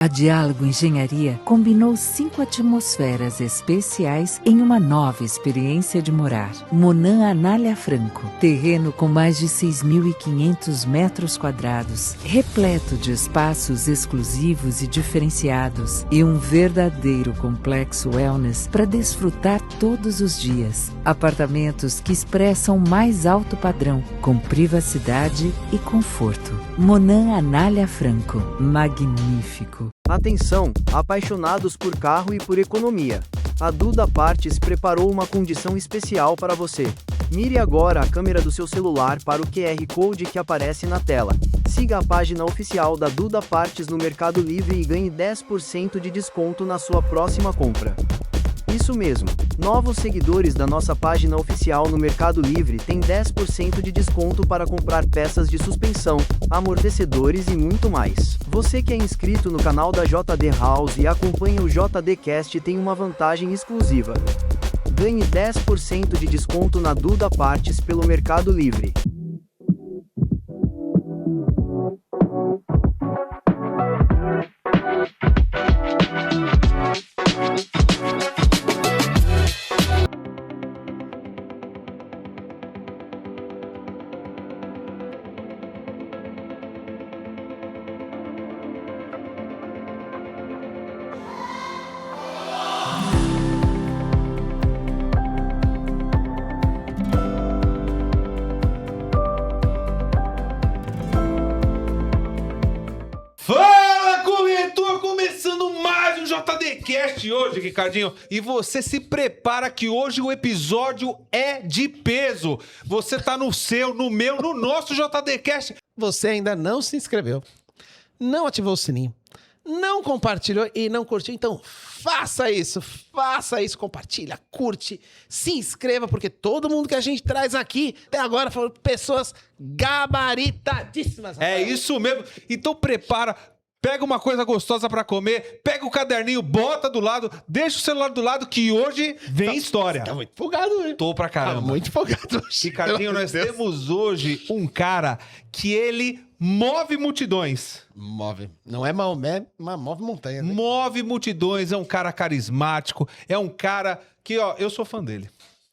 A Diálogo Engenharia combinou 5 atmosferas especiais em uma nova experiência de morar. Monan Anália Franco, terreno com mais de 6.500 metros quadrados, repleto de espaços exclusivos e diferenciados, e um verdadeiro complexo wellness para desfrutar todos os dias. Apartamentos que expressam o mais alto padrão, com privacidade e conforto. Monan Anália Franco, magnífico. Atenção, apaixonados por carro e por economia. A Duda Partes preparou uma condição especial para você. Mire agora a câmera do seu celular para o QR Code que aparece na tela. Siga a página oficial da Duda Partes no Mercado Livre e ganhe 10% de desconto na sua próxima compra. Isso mesmo, novos seguidores da nossa página oficial no Mercado Livre têm 10% de desconto para comprar peças de suspensão, amortecedores e muito mais. Você que é inscrito no canal da JD House e acompanha o JD Cast tem uma vantagem exclusiva. Ganhe 10% de desconto na Duda Partes pelo Mercado Livre. Fala, corretor! Começando mais um JDcast hoje, Ricardinho. E você se prepara que hoje o episódio é de peso. Você tá no seu, no meu, no nosso JDcast. Você ainda não se inscreveu, não ativou o sininho, não compartilhou e não curtiu, então faça isso, compartilha, curte, se inscreva, porque todo mundo que a gente traz aqui até agora foram pessoas gabaritadíssimas. É isso mesmo. Então prepara, pega uma coisa gostosa pra comer, pega o caderninho, bota do lado, deixa o celular do lado que hoje vem história. Tá muito empolgado, né? Tô pra caramba. Tá muito empolgado hoje. Ricardinho, nós temos hoje um cara que ele move multidões. Move. Não é Maomé, mas move montanha. Né? Move multidões, é um cara carismático, é um cara que, ó, eu sou fã dele.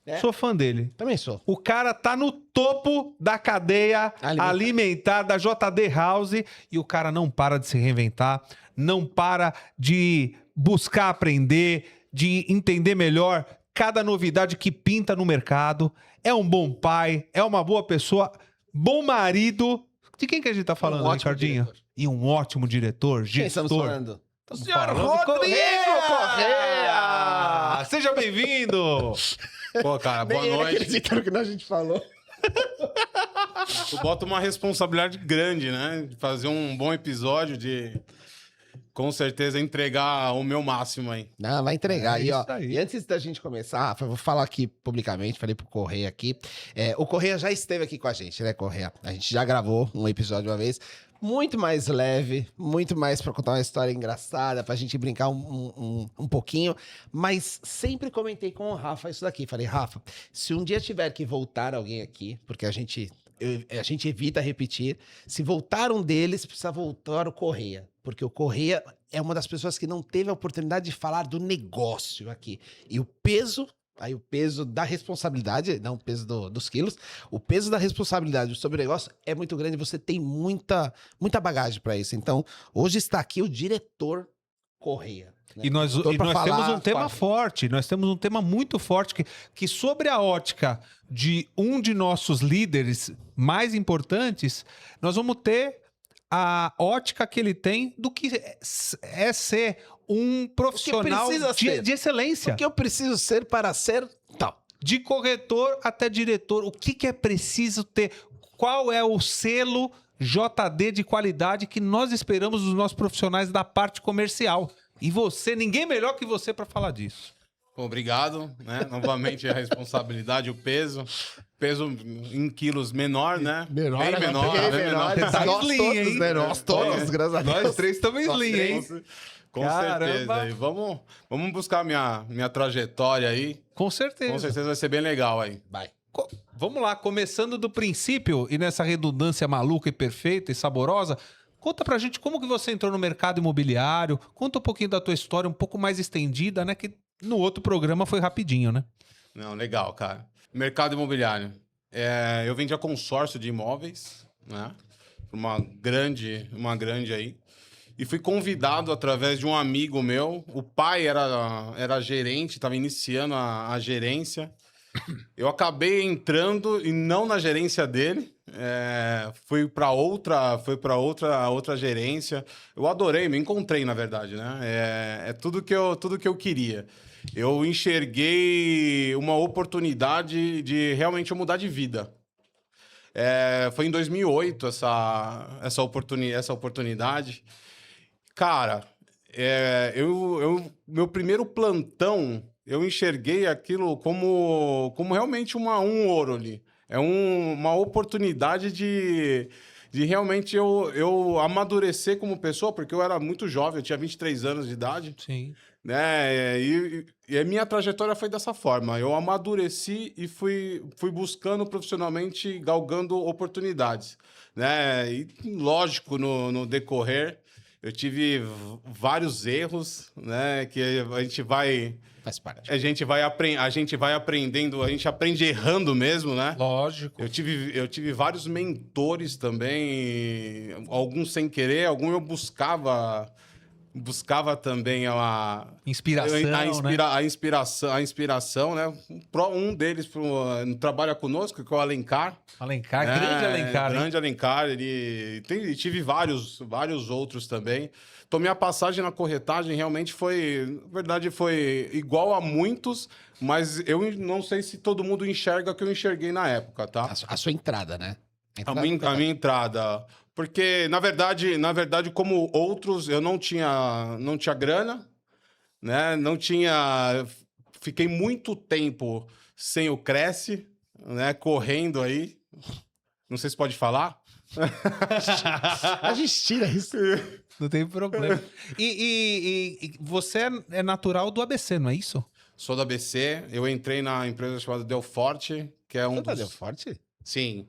É? Sou fã dele. Também sou. O cara tá no topo da cadeia alimentar da JD House e o cara não para de se reinventar, não para de buscar aprender, de entender melhor cada novidade que pinta no mercado. É um bom pai, é uma boa pessoa, bom marido. De quem que a gente tá falando, Ricardinho? Diretor. E um ótimo diretor, Quem gestor. estamos falando? Estamos Senhor falando do Rodrigo Correia! Seja bem-vindo! Pô, cara, boa Nem ele noite. acredita no que a gente falou. Tu bota uma responsabilidade grande, né? De fazer um bom episódio, de com certeza entregar o meu máximo aí. Não, vai entregar. É E, ó, isso aí. e antes da gente começar, Rafa, eu vou falar aqui publicamente, falei pro Correia aqui. O Correia já esteve aqui com a gente, né, Correia? A gente já gravou um episódio uma vez. Muito mais leve, muito mais pra contar uma história engraçada, pra gente brincar um pouquinho. Mas sempre comentei com o Rafa isso daqui. Falei, Rafa, se um dia tiver que voltar alguém aqui, porque a gente evita repetir, se voltar um deles, precisa voltar o Correia. Porque o Correia é uma das pessoas que não teve a oportunidade de falar do negócio aqui. E o peso... Aí o peso da responsabilidade, não o peso dos quilos, o peso da responsabilidade sobre o negócio é muito grande, você tem muita bagagem para isso. Então, hoje está aqui o diretor Correia. Né? E nós temos um tema forte, nós temos um tema muito forte que sobre a ótica de um de nossos líderes mais importantes, nós vamos ter a ótica que ele tem do que é ser um profissional de excelência. O que eu preciso ser para ser tal? De corretor até diretor, o que é preciso ter? Qual é o selo JD de qualidade que nós esperamos dos nossos profissionais da parte comercial? E você, ninguém melhor que você para falar disso. Pô, obrigado, né? Novamente a responsabilidade, o peso. Peso em quilos menor, né? Bem menor. Tá nós slim, todos, hein? né? Nós todos, graças a Deus. Nós três estamos slim, hein? Com Caramba. certeza. E vamos buscar minha trajetória aí. Com certeza. Com certeza vai ser bem legal aí. Vai. Vamos lá, começando do princípio e nessa redundância maluca e perfeita e saborosa, Conta pra gente como que você entrou no mercado imobiliário. Conta um pouquinho da tua história, um pouco mais estendida, né? Que no outro programa foi rapidinho, né? Não, legal, cara. Mercado imobiliário. Eu vendia consórcio de imóveis, né? Uma grande aí. E fui convidado através de um amigo meu. O pai era gerente, estava iniciando a gerência. Eu acabei entrando e não na gerência dele. Fui para outra gerência. Eu adorei, me encontrei, na verdade, né? É tudo que eu queria. Eu enxerguei uma oportunidade de realmente eu mudar de vida. Foi em 2008 essa oportunidade. Cara, meu primeiro plantão, eu enxerguei aquilo como realmente um ouro ali. Uma oportunidade de realmente eu amadurecer como pessoa, porque eu era muito jovem, eu tinha 23 anos de idade. Sim. Né? E a minha trajetória foi dessa forma. Eu amadureci e fui buscando profissionalmente, galgando oportunidades. Né? E, lógico, no decorrer, eu tive vários erros, né? Que a gente vai... Faz parte. A gente vai aprendendo, a gente aprende errando mesmo, né? Lógico. Eu tive vários mentores também, alguns sem querer, alguns eu buscava também Inspiração, a inspiração, né? Um deles trabalha conosco, que é o Alencar. Alencar, grande Alencar. Grande Alencar, tive vários outros também. Então, minha passagem na corretagem realmente na verdade, foi igual a muitos, mas eu não sei se todo mundo enxerga o que eu enxerguei na época, tá? A sua entrada, né? A minha entrada. Porque, na verdade, como outros, eu não tinha grana, né? Fiquei muito tempo sem o Cresce, né? Correndo aí. Não sei se pode falar. A gente tira isso. Não tem problema. E você é natural do ABC, não é isso? Sou da ABC. Eu entrei na empresa chamada Delforte, que é um dos... Delforte? Sim.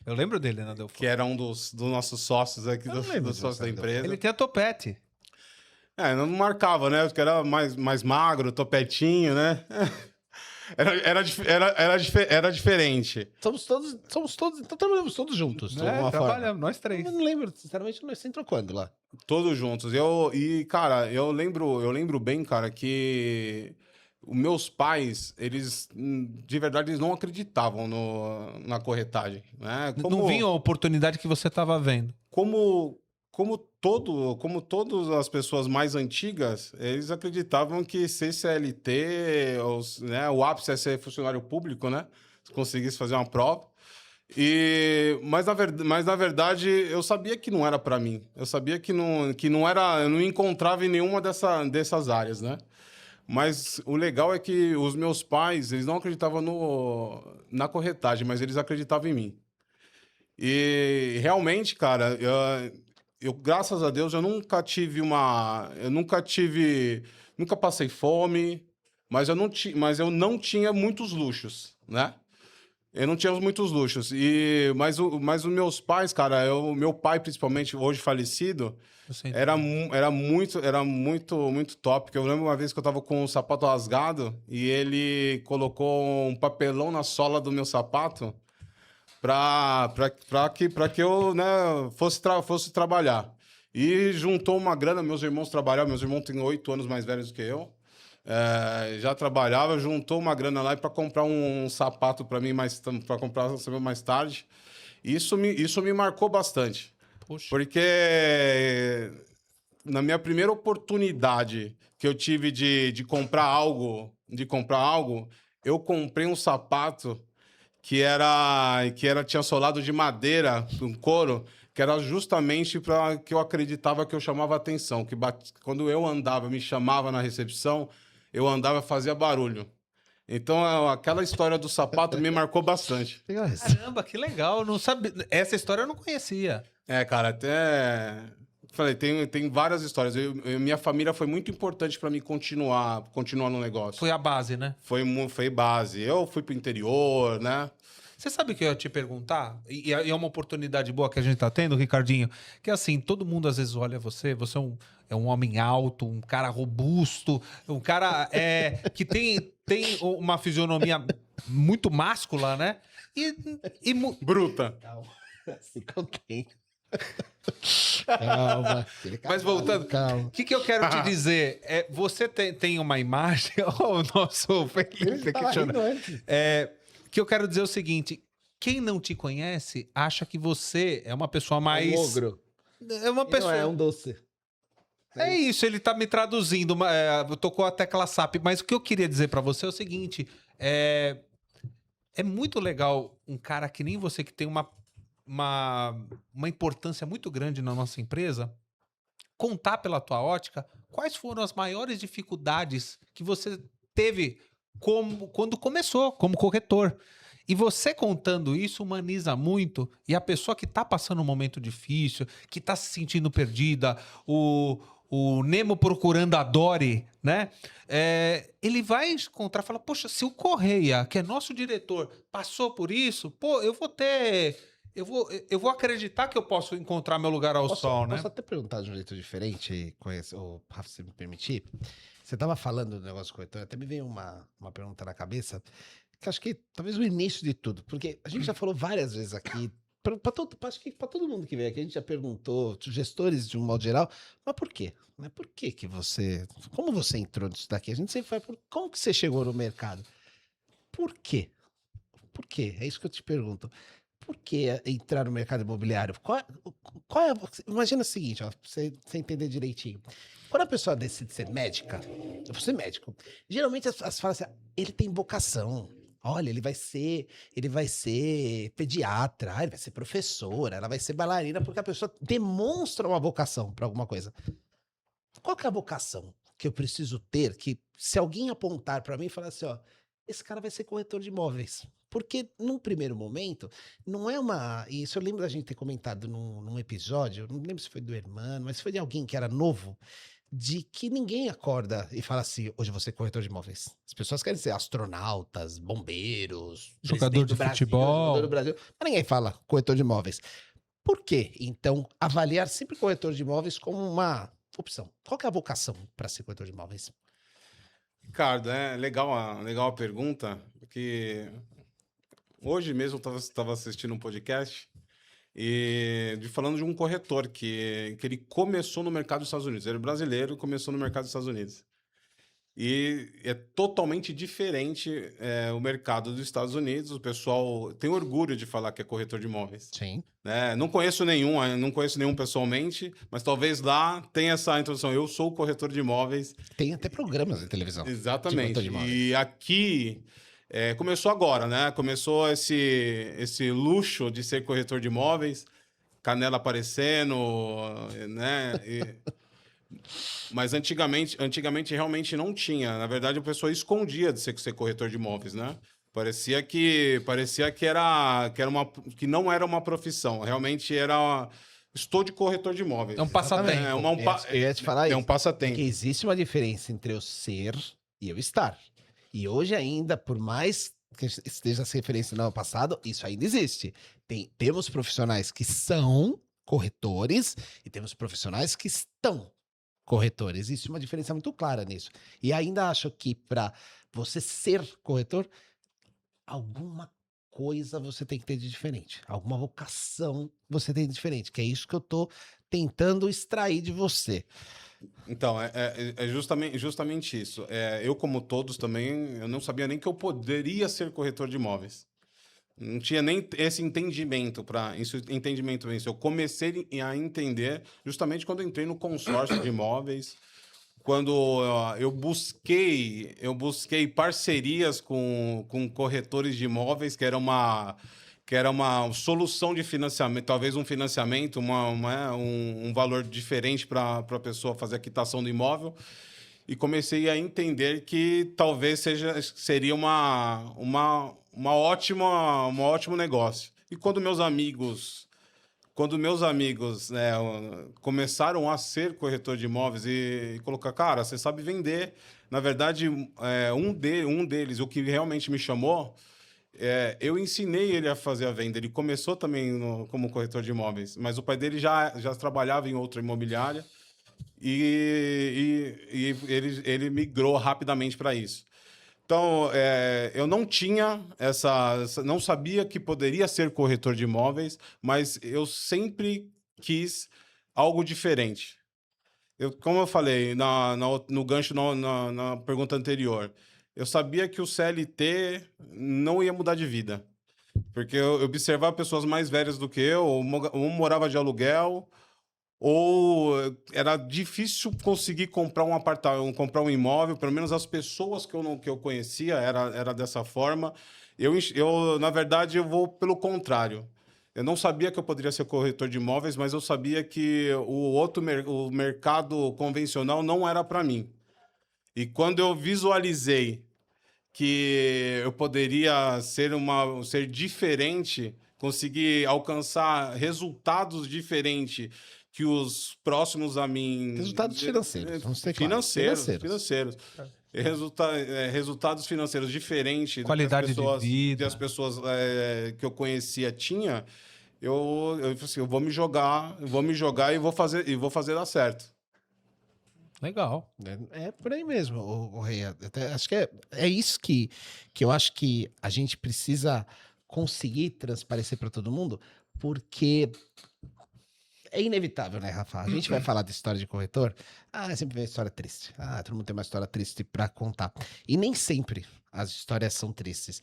Eu lembro dele, né? Que era um dos nossos sócios aqui, dos sócios da empresa. Ele tem a topete. Não marcava, né? Porque era mais magro, topetinho, né? Era diferente. Somos todos, então trabalhamos todos juntos. De alguma forma. Trabalhamos, nós três. Eu não lembro, sinceramente, você entrou quando lá? Todos juntos. Cara, eu lembro bem, cara, que os meus pais, eles, de verdade, eles não acreditavam na corretagem, né? Não vinha a oportunidade que você estava vendo. Como todas as pessoas mais antigas, eles acreditavam que ser CLT, né, o ápice é ser funcionário público, né? Se conseguisse fazer uma prova. Mas na verdade, eu sabia que não era para mim. Eu sabia que não era, eu não encontrava em nenhuma dessas áreas, né? Mas o legal é que os meus pais, eles não acreditavam na corretagem, mas eles acreditavam em mim. E realmente, cara, eu graças a Deus, nunca passei fome, mas eu não tinha muitos luxos, né? Eu não tinha muitos luxos. Mas os meus pais, cara, meu pai, principalmente, hoje falecido, era muito top. Porque eu lembro uma vez que eu tava com um sapato rasgado e ele colocou um papelão na sola do meu sapato para que eu, né, fosse trabalhar. E juntou uma grana, meus irmãos trabalhavam, meus irmãos têm 8 anos mais velhos que eu. Já trabalhava, juntou uma grana lá para comprar um sapato para mim para comprar mais tarde. Isso me marcou bastante. Poxa. Porque na minha primeira oportunidade que eu tive de comprar algo, eu comprei um sapato que tinha solado de madeira, um couro, que era justamente para que eu acreditava que eu chamava atenção, quando eu andava, me chamava na recepção, eu andava, fazia barulho. Então, aquela história do sapato me marcou bastante. Caramba, que legal. Não sabe... Essa história eu não conhecia. Cara, até... Falei, tem várias histórias. Minha família foi muito importante para mim continuar no negócio. Foi a base, né? Foi base. Eu fui pro interior, né? Você sabe o que eu ia te perguntar? E é uma oportunidade boa que a gente tá tendo, Ricardinho, que assim, todo mundo às vezes olha você é um homem alto, um cara robusto, um cara que tem uma fisionomia muito máscula, né? Bruta. Calma. Se contém. Calma. Mas voltando, Calma. o que eu quero te dizer? Você tem uma imagem. Ó, o nosso Felipe questionando. O que eu quero dizer é o seguinte: quem não te conhece acha que você é uma pessoa mais. Um ogro. É uma pessoa. Não é um doce. É isso, ele tá me traduzindo. Tocou a tecla SAP. Mas o que eu queria dizer pra você é o seguinte: é muito legal um cara que nem você, que tem uma importância muito grande na nossa empresa, contar pela tua ótica quais foram as maiores dificuldades que você teve quando começou como corretor. E você contando isso humaniza muito, e a pessoa que tá passando um momento difícil, que tá se sentindo perdida, o Nemo procurando a Dory, né? Ele vai encontrar e falar, poxa, se o Correia, que é nosso diretor, passou por isso, pô, eu vou acreditar que eu posso encontrar meu lugar ao sol, né? Posso até perguntar de um jeito diferente, Rafa, se me permitir? Você estava falando do negócio corretor, até me veio uma pergunta na cabeça, que acho que talvez o início de tudo, porque a gente já falou várias vezes aqui, acho que para todo mundo que veio aqui, a gente já perguntou, gestores de um modo geral, mas por quê? Né? Por que como você entrou nisso daqui? A gente sempre fala, como que você chegou no mercado? Por quê? Por quê? É isso que eu te pergunto. Por que entrar no mercado imobiliário? Imagina o seguinte, ó, pra você entender direitinho. Quando a pessoa decide ser médica, eu vou ser médico, geralmente as falam assim, ele tem vocação. Olha, ele vai ser pediatra, ele vai ser professora, ela vai ser bailarina, porque a pessoa demonstra uma vocação para alguma coisa. Qual que é a vocação que eu preciso ter, que se alguém apontar para mim e falar assim, ó, esse cara vai ser corretor de imóveis? Porque num primeiro momento, não é uma... Isso eu lembro da gente ter comentado num episódio, não lembro se foi do Hermano, mas foi de alguém que era novo, de que ninguém acorda e fala assim, hoje eu vou ser corretor de imóveis. As pessoas querem ser astronautas, bombeiros, Jogador de futebol. Jogador do Brasil, mas ninguém fala corretor de imóveis. Por quê? Então, avaliar sempre corretor de imóveis como uma opção. Qual que é a vocação para ser corretor de imóveis? Ricardo, legal a pergunta, porque hoje mesmo eu estava assistindo um podcast falando de um corretor que ele começou no mercado dos Estados Unidos. Ele é brasileiro e começou no mercado dos Estados Unidos. E é totalmente diferente o mercado dos Estados Unidos. O pessoal tem orgulho de falar que é corretor de imóveis. Sim. Não conheço nenhum pessoalmente, mas talvez lá tenha essa introdução. Eu sou corretor de imóveis. Tem até programas de televisão. Exatamente. De imóveis. E aqui começou agora, né? Começou esse luxo de ser corretor de imóveis, canela aparecendo, né? Mas antigamente realmente não tinha. Na verdade, a pessoa escondia de ser corretor de imóveis, né? Parecia que não era uma profissão. Realmente estou de corretor de imóveis. É um passatempo. Eu ia te falar isso. É um passatempo. Porque existe uma diferença entre eu ser e eu estar. E hoje ainda, por mais que esteja essa referência no ano passado, isso ainda existe. Temos profissionais que são corretores e temos profissionais que estão corretores. Existe uma diferença muito clara nisso. E ainda acho que para você ser corretor, alguma coisa você tem que ter de diferente. Alguma vocação você tem de diferente. Que é isso que eu tô tentando extrair de você. Então, é justamente isso. Eu, como todos também, eu não sabia nem que eu poderia ser corretor de imóveis. Não tinha nem esse entendimento para isso. Eu comecei a entender justamente quando eu entrei no consórcio de imóveis, quando eu busquei parcerias com corretores de imóveis, que era uma solução de financiamento, talvez um financiamento, um valor diferente para a pessoa fazer a quitação do imóvel. E comecei a entender que talvez seria um ótimo negócio. E quando meus amigos né, começaram a ser corretor de imóveis e colocar, cara, você sabe vender. Na verdade, um deles, o que realmente me chamou, eu ensinei ele a fazer a venda. Ele começou também como corretor de imóveis, mas o pai dele já trabalhava em outra imobiliária e ele migrou rapidamente para isso. Então, eu não tinha não sabia que poderia ser corretor de imóveis, mas eu sempre quis algo diferente. Como eu falei no gancho na pergunta anterior, eu sabia que o CLT não ia mudar de vida. Porque eu observava pessoas mais velhas do que eu, ou morava de aluguel, ou era difícil conseguir comprar um apartamento, comprar um imóvel. Pelo menos as pessoas que eu conhecia era dessa forma. Na verdade, eu vou pelo contrário. Eu não sabia que eu poderia ser corretor de imóveis, mas eu sabia que o mercado convencional não era para mim. E quando eu visualizei que eu poderia ser diferente, conseguir alcançar resultados diferentes que os próximos a mim... Resultados financeiros. Vamos ter financeiros. Resultados financeiros diferentes Qualidade das pessoas, de vida. das pessoas que eu conhecia tinha, eu falei assim, eu vou me jogar e vou fazer dar certo. Legal. É por aí mesmo, o Rei. Acho que é isso que eu acho que a gente precisa conseguir transparecer para todo mundo, porque é inevitável, né, Rafa? A gente vai falar de história de corretor, sempre vem história triste. Todo mundo tem uma história triste para contar. E nem sempre as histórias são tristes.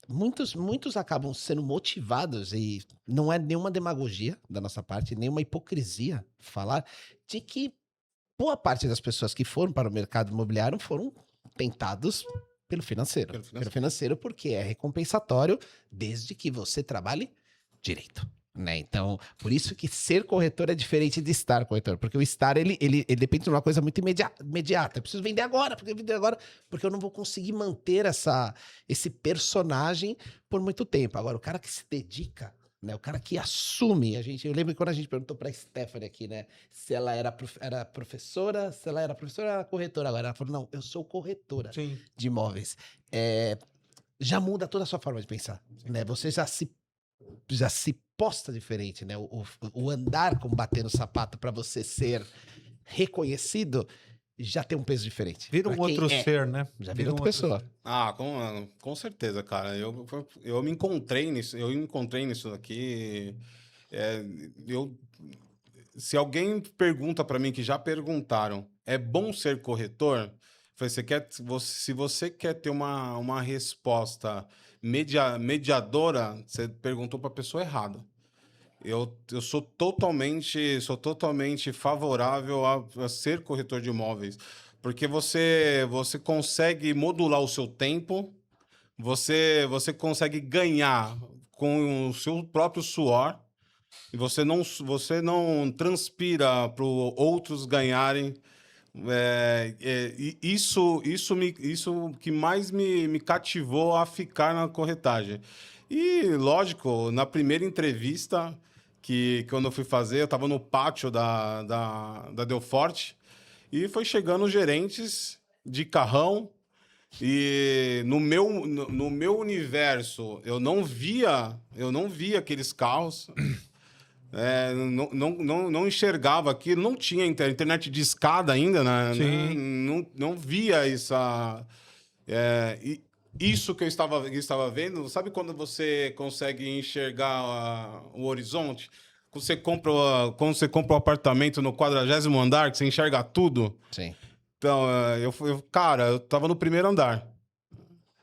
Muitos acabam sendo motivados, e não é nenhuma demagogia da nossa parte, nenhuma hipocrisia falar de que boa parte das pessoas que foram para o mercado imobiliário foram tentados pelo financeiro. Pelo financeiro, porque é recompensatório desde que você trabalhe direito. Né? Então, por isso que ser corretor é diferente de estar corretor. Porque o estar, ele depende de uma coisa muito imediata. Eu preciso vender agora, porque eu não vou conseguir manter esse personagem por muito tempo. Agora, o cara que se dedica, né, o cara que assume, eu lembro que quando a gente perguntou para a Stephanie aqui, né, se ela era professora, era corretora agora. Ela falou, não, eu sou corretora de imóveis. Já muda toda a sua forma de pensar, né? Você já se posta diferente, né? O andar com bater no sapato para você ser reconhecido já tem um peso diferente. Vira um outro ser, né? Já vira outra pessoa. Com certeza, cara. Eu me encontrei nisso aqui. Se alguém pergunta para mim, que já perguntaram, é bom ser corretor? Eu falei, se você quer ter uma resposta mediadora, você perguntou para a pessoa errada. Eu sou totalmente favorável a ser corretor de imóveis, porque você consegue modular o seu tempo, você consegue ganhar com o seu próprio suor, e você não transpira para outros ganharem. Isso que mais me cativou a ficar na corretagem. E, lógico, na primeira entrevista que quando eu fui fazer, eu estava no pátio da Delforte, e foi chegando gerentes de carrão, e no meu universo eu não via aqueles carros. Não enxergava aquilo, não tinha internet de escada ainda, né? Não via isso que eu estava vendo. Sabe quando você consegue enxergar o horizonte? Quando você compra um apartamento no 40º andar, que você enxerga tudo? Sim. Então, eu tava no primeiro andar.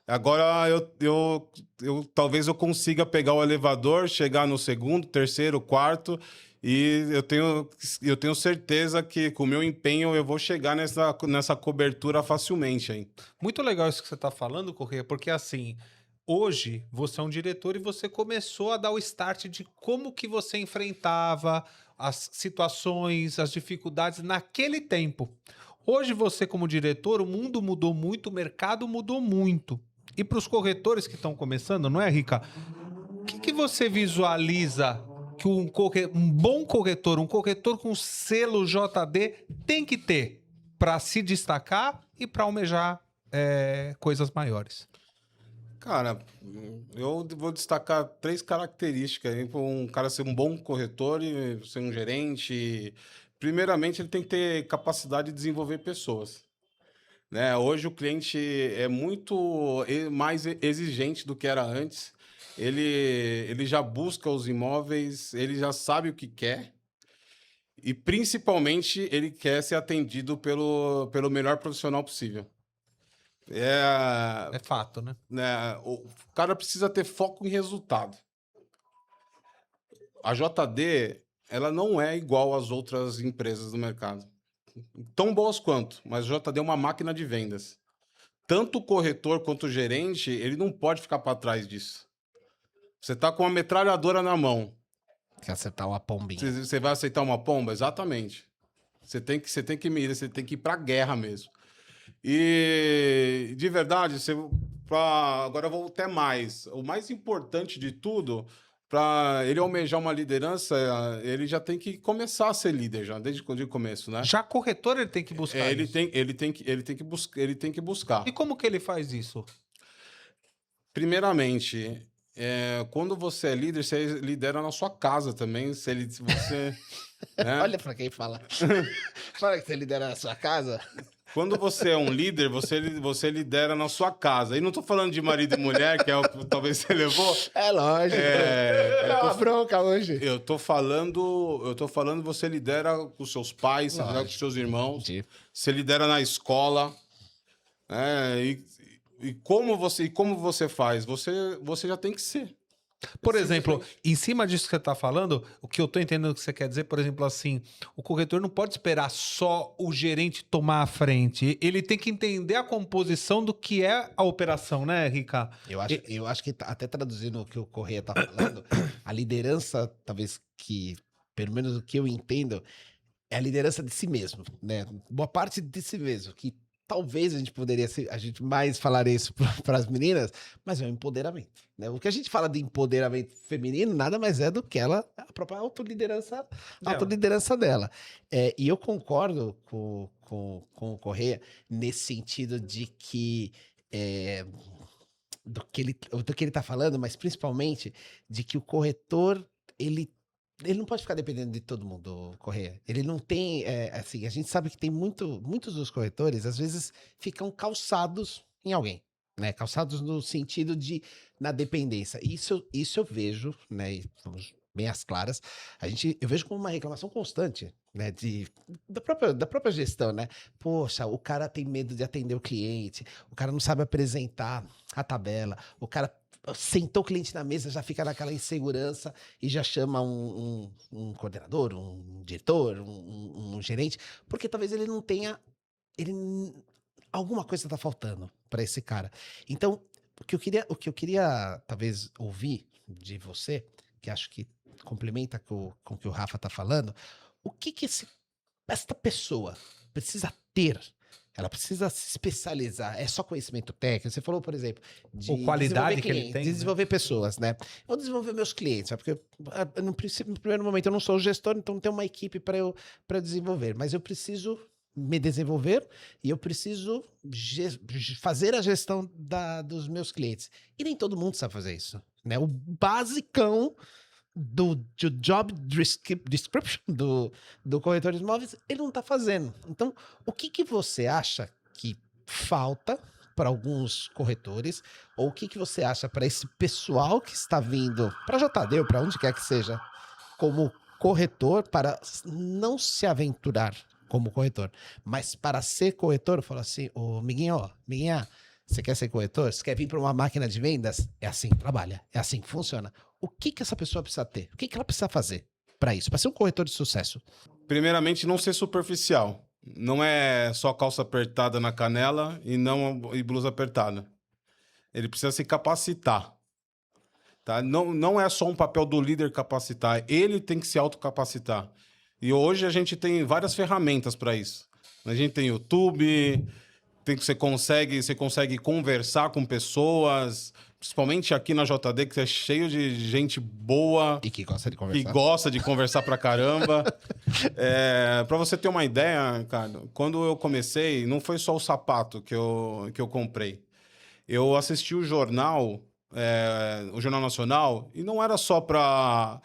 Agora talvez eu consiga pegar o elevador, chegar no segundo, terceiro, quarto, e eu tenho certeza que com o meu empenho eu vou chegar nessa cobertura facilmente, hein? Muito legal isso que você está falando, Corrêa, porque assim, hoje você é um diretor e você começou a dar o start de como que você enfrentava as situações, as dificuldades naquele tempo. Hoje você como diretor, o mundo mudou muito, o mercado mudou muito. E para os corretores que estão começando, não é, Rica? O que você visualiza que um bom corretor, um corretor com selo JD tem que ter para se destacar e para almejar coisas maiores? Cara, eu vou destacar 3 características aí para um cara ser um bom corretor e ser um gerente. Primeiramente, ele tem que ter capacidade de desenvolver pessoas, né? Hoje o cliente é muito mais exigente do que era antes. Ele já busca os imóveis, ele já sabe o que quer e, principalmente, ele quer ser atendido pelo melhor profissional possível. É fato, né? Né, o cara precisa ter foco em resultado. A JD, ela não é igual às outras empresas do mercado. Tão boas quanto, mas a JD é uma máquina de vendas. Tanto o corretor quanto o gerente, ele não pode ficar para trás disso. Você tá com uma metralhadora na mão. Quer acertar uma pombinha. Você vai aceitar uma pomba? Exatamente. Você tem que mirar, você tem que ir para a guerra mesmo. E, de verdade, agora eu vou até mais. O mais importante de tudo, para ele almejar uma liderança, ele já tem que começar a ser líder, já, desde o começo, né? Já corretor ele tem que buscar Ele isso. ele tem que buscar. E como que ele faz isso? Primeiramente, quando você é líder, você lidera na sua casa também. Você, né? Olha pra quem fala. Fala que você lidera na sua casa. Quando você é um líder, você lidera na sua casa. E não tô falando de marido e mulher, que é o que talvez você levou. É lógico. É uma bronca hoje. Eu tô falando você lidera com os seus pais, você lidera com os seus irmãos, Entendi. você lidera na escola. E como você faz? Você já tem que ser. Por exemplo, em cima disso que você está falando, o que eu estou entendendo que você quer dizer, por exemplo, assim, o corretor não pode esperar só o gerente tomar a frente. Ele tem que entender a composição do que é a operação, né, Rica? Eu acho que até traduzindo o que o Correia tá falando, a liderança, talvez que, pelo menos o que eu entendo, é a liderança de si mesmo, né? Boa parte de si mesmo, que talvez a gente mais falaria isso para as meninas, mas é o empoderamento, né? O que a gente fala de empoderamento feminino nada mais é do que a própria autoliderança dela. E eu concordo com o Correia nesse sentido de que do que ele tá falando, mas principalmente de que o corretor, ele não pode ficar dependendo de todo mundo, Correia. Ele não tem, assim, a gente sabe que tem muitos dos corretores, às vezes, ficam calçados em alguém, né? Calçados no sentido na dependência. Isso eu vejo, né? E vamos bem às claras, eu vejo como uma reclamação constante, né? Da própria gestão, né? Poxa, o cara tem medo de atender o cliente, o cara não sabe apresentar a tabela, o cara sentou o cliente na mesa, já fica naquela insegurança e já chama um coordenador, um diretor, um gerente, porque talvez ele não tenha... alguma coisa está faltando para esse cara. Então, o que eu queria talvez ouvir de você, que acho que complementa com o que o Rafa está falando, o que esta pessoa precisa ter? Ela precisa se especializar. É só conhecimento técnico? Você falou, por exemplo, de qualidade que ele tem, desenvolver pessoas, né? Eu vou desenvolver meus clientes, porque no primeiro momento eu não sou gestor, então não tenho uma equipe para eu desenvolver, mas eu preciso me desenvolver e eu preciso fazer a gestão dos meus clientes. E nem todo mundo sabe fazer isso, né? O basicão do job description do corretor de imóveis, ele não está fazendo. Então, o que você acha que falta para alguns corretores, ou o que você acha para esse pessoal que está vindo para JD ou para onde quer que seja, como corretor, para não se aventurar como corretor, mas para ser corretor, fala assim, ô Miguinha, você quer ser corretor? Você quer vir para uma máquina de vendas? É assim que trabalha, é assim que funciona. O que essa pessoa precisa ter? O que ela precisa fazer para isso? Para ser um corretor de sucesso? Primeiramente, não ser superficial. Não é só calça apertada na canela e blusa apertada. Ele precisa se capacitar. Tá? Não é só um papel do líder capacitar. Ele tem que se autocapacitar. E hoje a gente tem várias ferramentas para isso. A gente tem YouTube, você consegue conversar com pessoas, principalmente aqui na JD, que é cheio de gente boa. E que gosta de conversar. Que gosta de conversar pra caramba. Pra você ter uma ideia, cara, quando eu comecei, não foi só o sapato que eu comprei. eu assisti o Jornal Nacional, e não era só para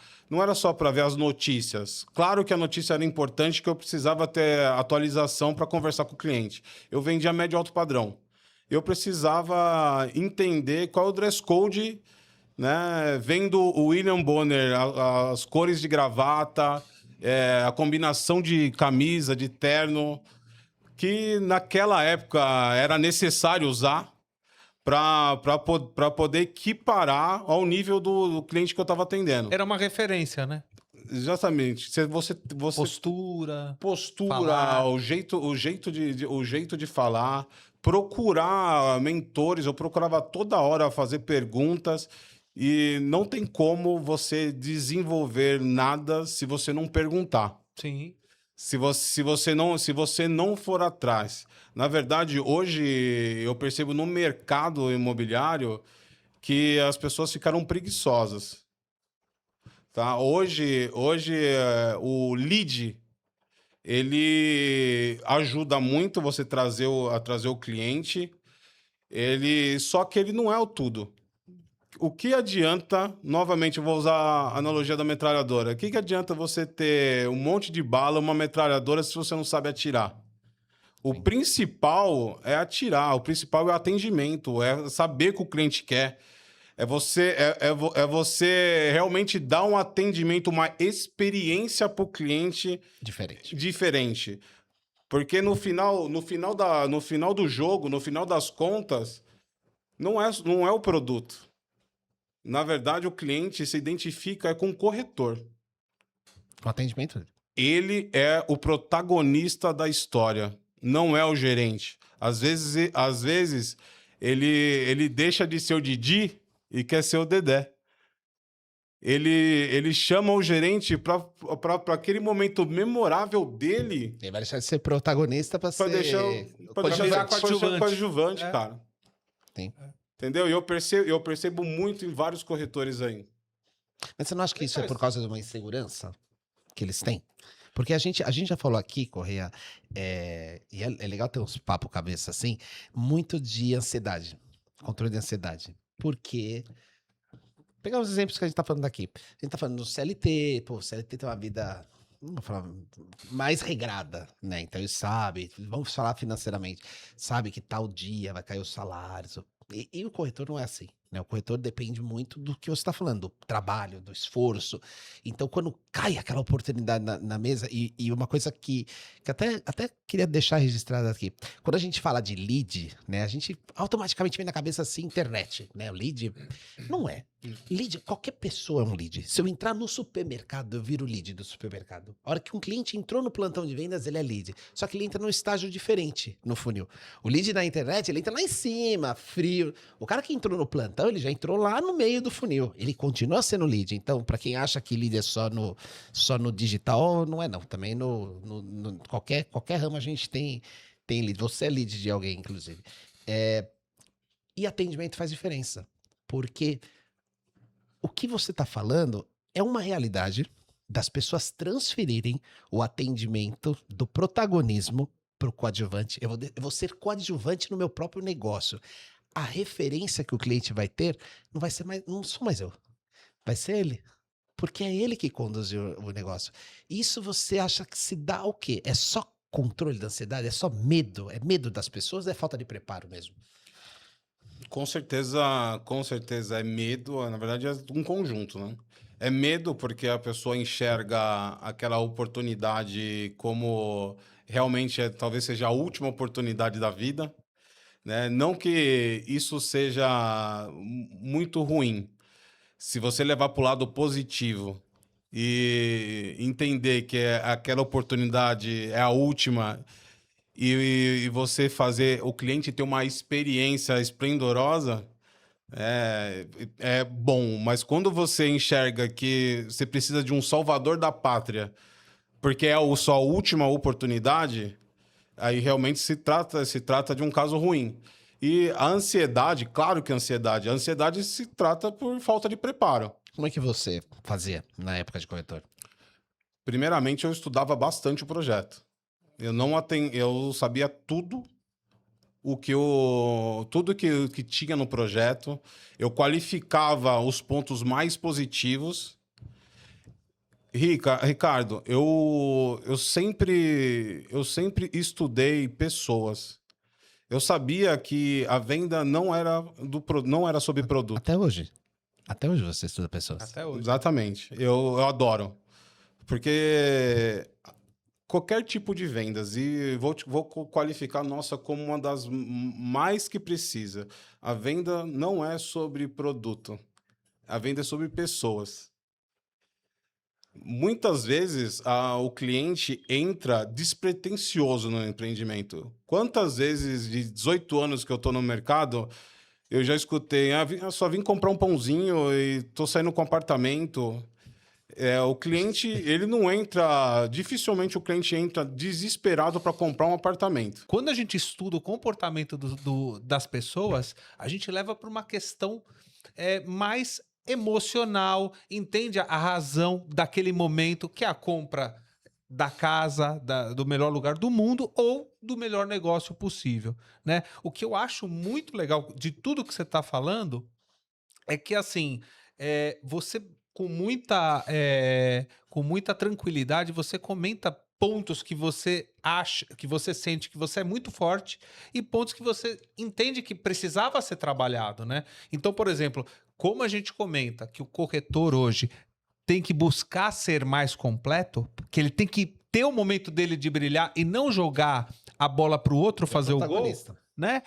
ver as notícias. Claro que a notícia era importante, que eu precisava ter atualização para conversar com o cliente. Eu vendia médio e alto padrão. Eu precisava entender qual é o dress code, né? Vendo o William Bonner, as cores de gravata, a combinação de camisa, de terno, que naquela época era necessário usar para poder equiparar ao nível do cliente que eu estava atendendo. Era uma referência, né? Exatamente. Você Postura, postura, o jeito de falar, procurar mentores. Eu procurava toda hora fazer perguntas, e não tem como você desenvolver nada se você não perguntar. sim. Se você não for atrás. Na verdade, hoje eu percebo no mercado imobiliário que as pessoas ficaram preguiçosas. Tá? Hoje o lead, ele ajuda muito você trazer o cliente, só que ele não é o tudo. O que adianta, novamente, eu vou usar a analogia da metralhadora. O que adianta você ter um monte de bala, uma metralhadora, se você não sabe atirar? O principal é atirar, o principal é o atendimento, é saber o que o cliente quer. É você realmente dar um atendimento, uma experiência para o cliente diferente. Porque no final do jogo, no final das contas, não é o produto. Na verdade, o cliente se identifica com o corretor. O atendimento. Ele é o protagonista da história, não é o gerente. Às vezes ele deixa de ser o Didi e quer ser o Dedé. Ele chama o gerente para aquele momento memorável dele. Ele vai deixar de ser protagonista para ser... deixar coadjuvante, cara. Sim. Entendeu? E eu percebo muito em vários corretores aí. Mas você não acha que isso é por causa de uma insegurança que eles têm? Porque a gente já falou aqui, Correia, e é legal ter uns papo cabeça assim, muito de ansiedade, controle de ansiedade. Porque, pegar os exemplos que a gente tá falando aqui. A gente tá falando do CLT, o CLT tem uma vida, vamos falar, mais regrada, né? Então ele sabe, vamos falar financeiramente, sabe que tal dia vai cair os salários. E o corretor não é assim, né? O corretor depende muito do que você está falando, do trabalho, do esforço. Então, quando cai aquela oportunidade na mesa, e uma coisa que até queria deixar registrada aqui, quando a gente fala de lead, né? A gente automaticamente vem na cabeça assim, internet, né? O lead não é. Lead, qualquer pessoa é um lead. Se eu entrar no supermercado, eu viro lead do supermercado. A hora que um cliente entrou no plantão de vendas, ele é lead. Só que ele entra num estágio diferente no funil. O lead na internet, ele entra lá em cima, frio. O cara que entrou no plantão, ele já entrou lá no meio do funil. Ele continua sendo lead. Então, para quem acha que lead é só no digital, não é não. Também no qualquer ramo a gente tem lead. Você é lead de alguém, inclusive. E atendimento faz diferença. Porque o que você está falando é uma realidade das pessoas transferirem o atendimento do protagonismo para o coadjuvante. Eu vou ser coadjuvante no meu próprio negócio. A referência que o cliente vai ter não sou mais eu. Vai ser ele. Porque é ele que conduz o negócio. Isso você acha que se dá o quê? É só controle da ansiedade? É só medo? É medo das pessoas ou é falta de preparo mesmo? Com certeza é medo, na verdade é um conjunto, né? É medo porque a pessoa enxerga aquela oportunidade como realmente talvez seja a última oportunidade da vida, né? Não que isso seja muito ruim. Se você levar para o lado positivo e entender que aquela oportunidade é a última e você fazer o cliente ter uma experiência esplendorosa, é bom. Mas quando você enxerga que você precisa de um salvador da pátria, porque é só a última oportunidade, aí realmente se trata de um caso ruim. E a ansiedade, claro que a ansiedade se trata por falta de preparo. Como é que você fazia na época de corretor? Primeiramente, eu estudava bastante o projeto. Eu sabia tudo tudo que tinha no projeto, eu qualificava os pontos mais positivos. Ricardo, eu sempre estudei pessoas. Eu sabia que a venda não era sobre produto. Até hoje. Até hoje você estuda pessoas. Até hoje. Exatamente. Eu adoro. Porque qualquer tipo de vendas, e vou qualificar a nossa como uma das mais que precisa. A venda não é sobre produto. A venda é sobre pessoas. Muitas vezes o cliente entra despretensioso no empreendimento. Quantas vezes de 18 anos que eu estou no mercado, eu já escutei, eu só vim comprar um pãozinho e estou saindo com um apartamento. O cliente, ele não entra, dificilmente o cliente entra desesperado para comprar um apartamento. Quando a gente estuda o comportamento das pessoas, a gente leva para uma questão mais emocional, entende a razão daquele momento, que é a compra da casa, do melhor lugar do mundo ou do melhor negócio possível, né? O que eu acho muito legal de tudo que você está falando é que, assim, você com muita tranquilidade, você comenta pontos que você acha, que você sente que você é muito forte e pontos que você entende que precisava ser trabalhado, né? Então, por exemplo, como a gente comenta que o corretor hoje tem que buscar ser mais completo, que ele tem que ter o momento dele de brilhar e não jogar a bola para o outro fazer o gol, né?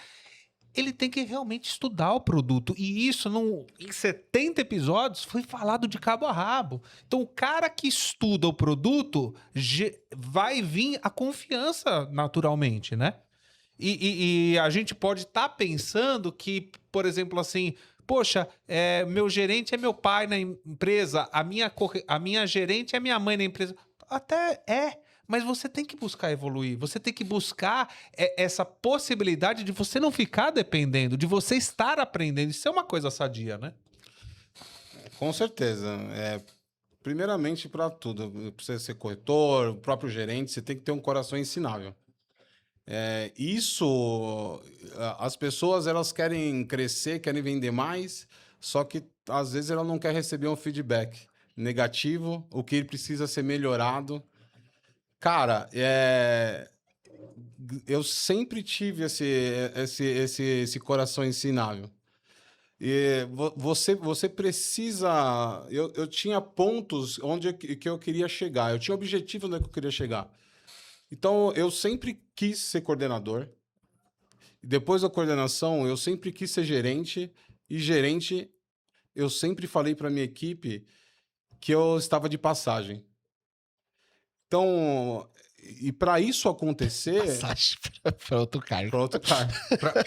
Ele tem que realmente estudar o produto. E isso, em 70 episódios, foi falado de cabo a rabo. Então, o cara que estuda o produto, vai vir a confiança naturalmente, né? E a gente pode estar pensando que, por exemplo, assim, poxa, meu gerente é meu pai na empresa, a minha gerente é minha mãe na empresa. Até mas você tem que buscar evoluir, você tem que buscar essa possibilidade de você não ficar dependendo, de você estar aprendendo. Isso é uma coisa sadia, né? Com certeza. Primeiramente, para tudo, para você ser corretor, o próprio gerente, você tem que ter um coração ensinável. As pessoas, elas querem crescer, querem vender mais, só que às vezes ela não quer receber um feedback negativo, o que precisa ser melhorado. Cara, eu sempre tive esse coração ensinável. E você precisa... Eu tinha pontos onde que eu queria chegar, eu tinha objetivo onde eu queria chegar. Então, eu sempre quis ser coordenador. Depois da coordenação, eu sempre quis ser gerente. E gerente, eu sempre falei para minha equipe que eu estava de passagem. Então, e para isso acontecer... Passagem para outro cargo. Para outro cargo.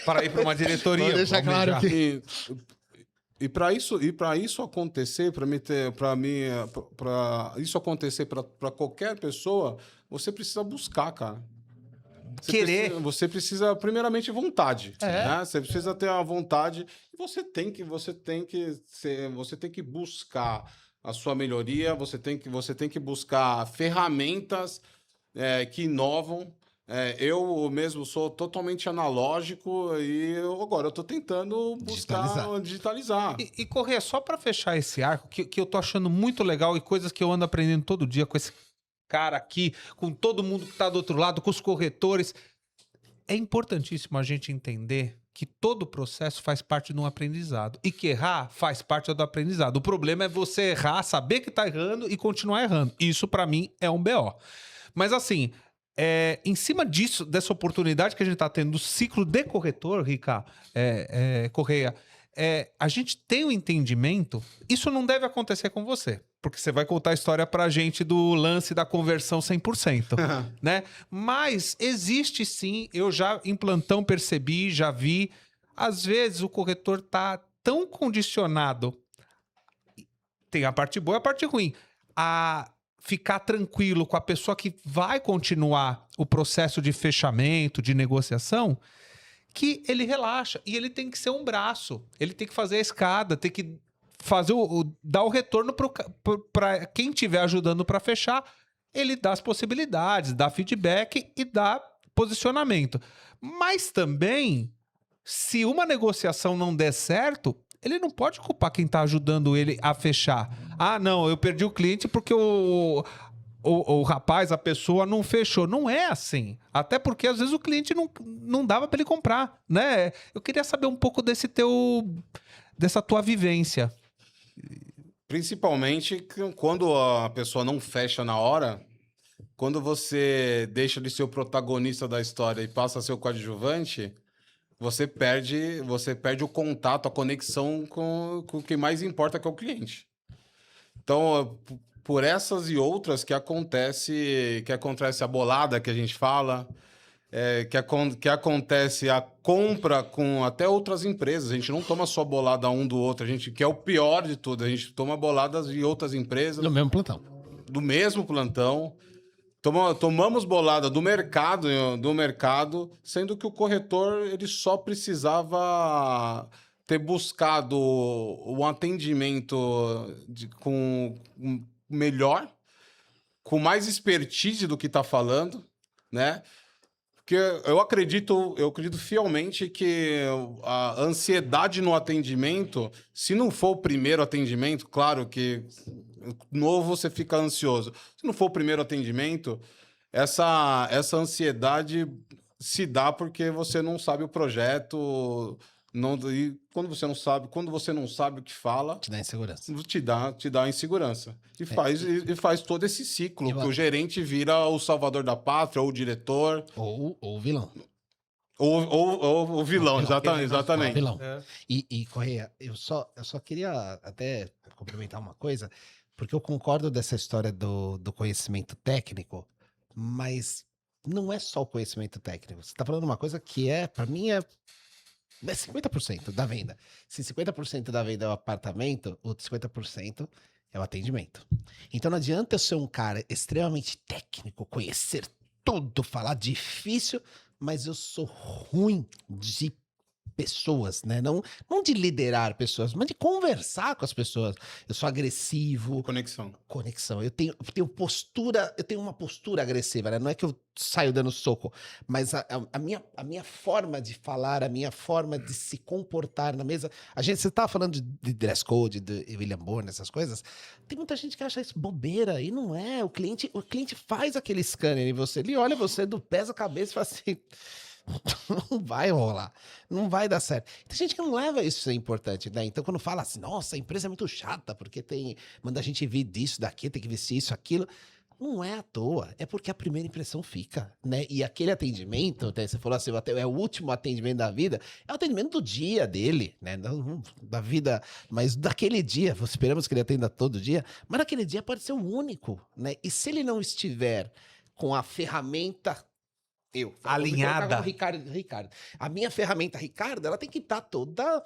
Para ir para uma diretoria. Vou deixar claro que... E para isso acontecer, para isso acontecer para qualquer pessoa, você precisa buscar, cara. Você precisa primeiramente vontade, né? Você precisa ter a vontade e você tem que buscar a sua melhoria, você tem que buscar ferramentas que inovam. Eu mesmo sou totalmente analógico e agora eu tô tentando buscar digitalizar. E Corrêa, só para fechar esse arco, que eu tô achando muito legal e coisas que eu ando aprendendo todo dia com esse cara aqui, com todo mundo que tá do outro lado, com os corretores. É importantíssimo a gente entender que todo o processo faz parte de um aprendizado e que errar faz parte do aprendizado. O problema é você errar, saber que tá errando e continuar errando. Isso, para mim, é um BO. Mas assim... em cima disso, dessa oportunidade que a gente está tendo do ciclo de corretor, Rica, Correia, a gente tem o entendimento, isso não deve acontecer com você, porque você vai contar a história pra gente do lance da conversão 100%, né? Mas existe sim, eu já em plantão percebi, já vi, às vezes o corretor tá tão condicionado, tem a parte boa e a parte ruim, a ficar tranquilo com a pessoa que vai continuar o processo de fechamento, de negociação, que ele relaxa. E ele tem que ser um braço. Ele tem que fazer a escada, tem que fazer dar o retorno para quem estiver ajudando para fechar. Ele dá as possibilidades, dá feedback e dá posicionamento. Mas também, se uma negociação não der certo, ele não pode culpar quem está ajudando ele a fechar. Ah, não, eu perdi o cliente porque o rapaz, a pessoa não fechou. Não é assim. Até porque às vezes o cliente não dava para ele comprar, né? Eu queria saber um pouco dessa tua vivência. Principalmente quando a pessoa não fecha na hora, quando você deixa de ser o protagonista da história e passa a ser o coadjuvante, você perde o contato, a conexão com o que mais importa, que é o cliente. Então, por essas e outras que acontece a bolada que a gente fala, que acontece a compra com até outras empresas. A gente não toma só bolada um do outro, que é o pior de tudo. A gente toma boladas de outras empresas. No mesmo plantão. Do mesmo plantão. Tomamos bolada do mercado, sendo que o corretor ele só precisava ter buscado um atendimento com melhor, com mais expertise do que está falando, né? Porque eu acredito fielmente que a ansiedade no atendimento, se não for o primeiro atendimento, claro que novo você fica ansioso. Se não for o primeiro atendimento, essa ansiedade se dá porque você não sabe o projeto, e quando você não sabe o que fala, Te dá insegurança. te dá insegurança. E faz todo esse ciclo, que o gerente vira o salvador da pátria, ou o diretor. Ou o vilão. Ou o vilão, exatamente. Vilão. E Correia, eu só queria até complementar uma coisa, porque eu concordo dessa história do conhecimento técnico, mas não é só o conhecimento técnico. Você está falando uma coisa que para mim, é 50% da venda. Se 50% da venda é o apartamento, outro 50% é o atendimento. Então não adianta eu ser um cara extremamente técnico, conhecer tudo, falar difícil, mas eu sou ruim de pessoas, né? Não de liderar pessoas, mas de conversar com as pessoas. Eu sou agressivo. Conexão. Eu tenho uma postura agressiva, né? Não é que eu saio dando soco, mas a minha forma de falar, a minha forma de se comportar na mesa. Você estava falando de dress code, de William Bonner, essas coisas. Tem muita gente que acha isso bobeira, e não é. O cliente faz aquele scanner em você, ele olha você do pés à cabeça e fala assim... Não vai rolar, não vai dar certo. Tem gente que não leva isso a ser importante, né? Então, quando fala assim, nossa, a empresa é muito chata, porque manda a gente vir disso, daqui, tem que vestir isso, aquilo. Não é à toa, é porque a primeira impressão fica, né? E aquele atendimento, né? Você falou assim, é o último atendimento da vida, é o atendimento do dia dele, né? Não da vida, mas daquele dia, esperamos que ele atenda todo dia, mas naquele dia pode ser o único, né? E se ele não estiver com a ferramenta alinhada. Ricardo. A minha ferramenta Ricardo, ela tem que estar toda,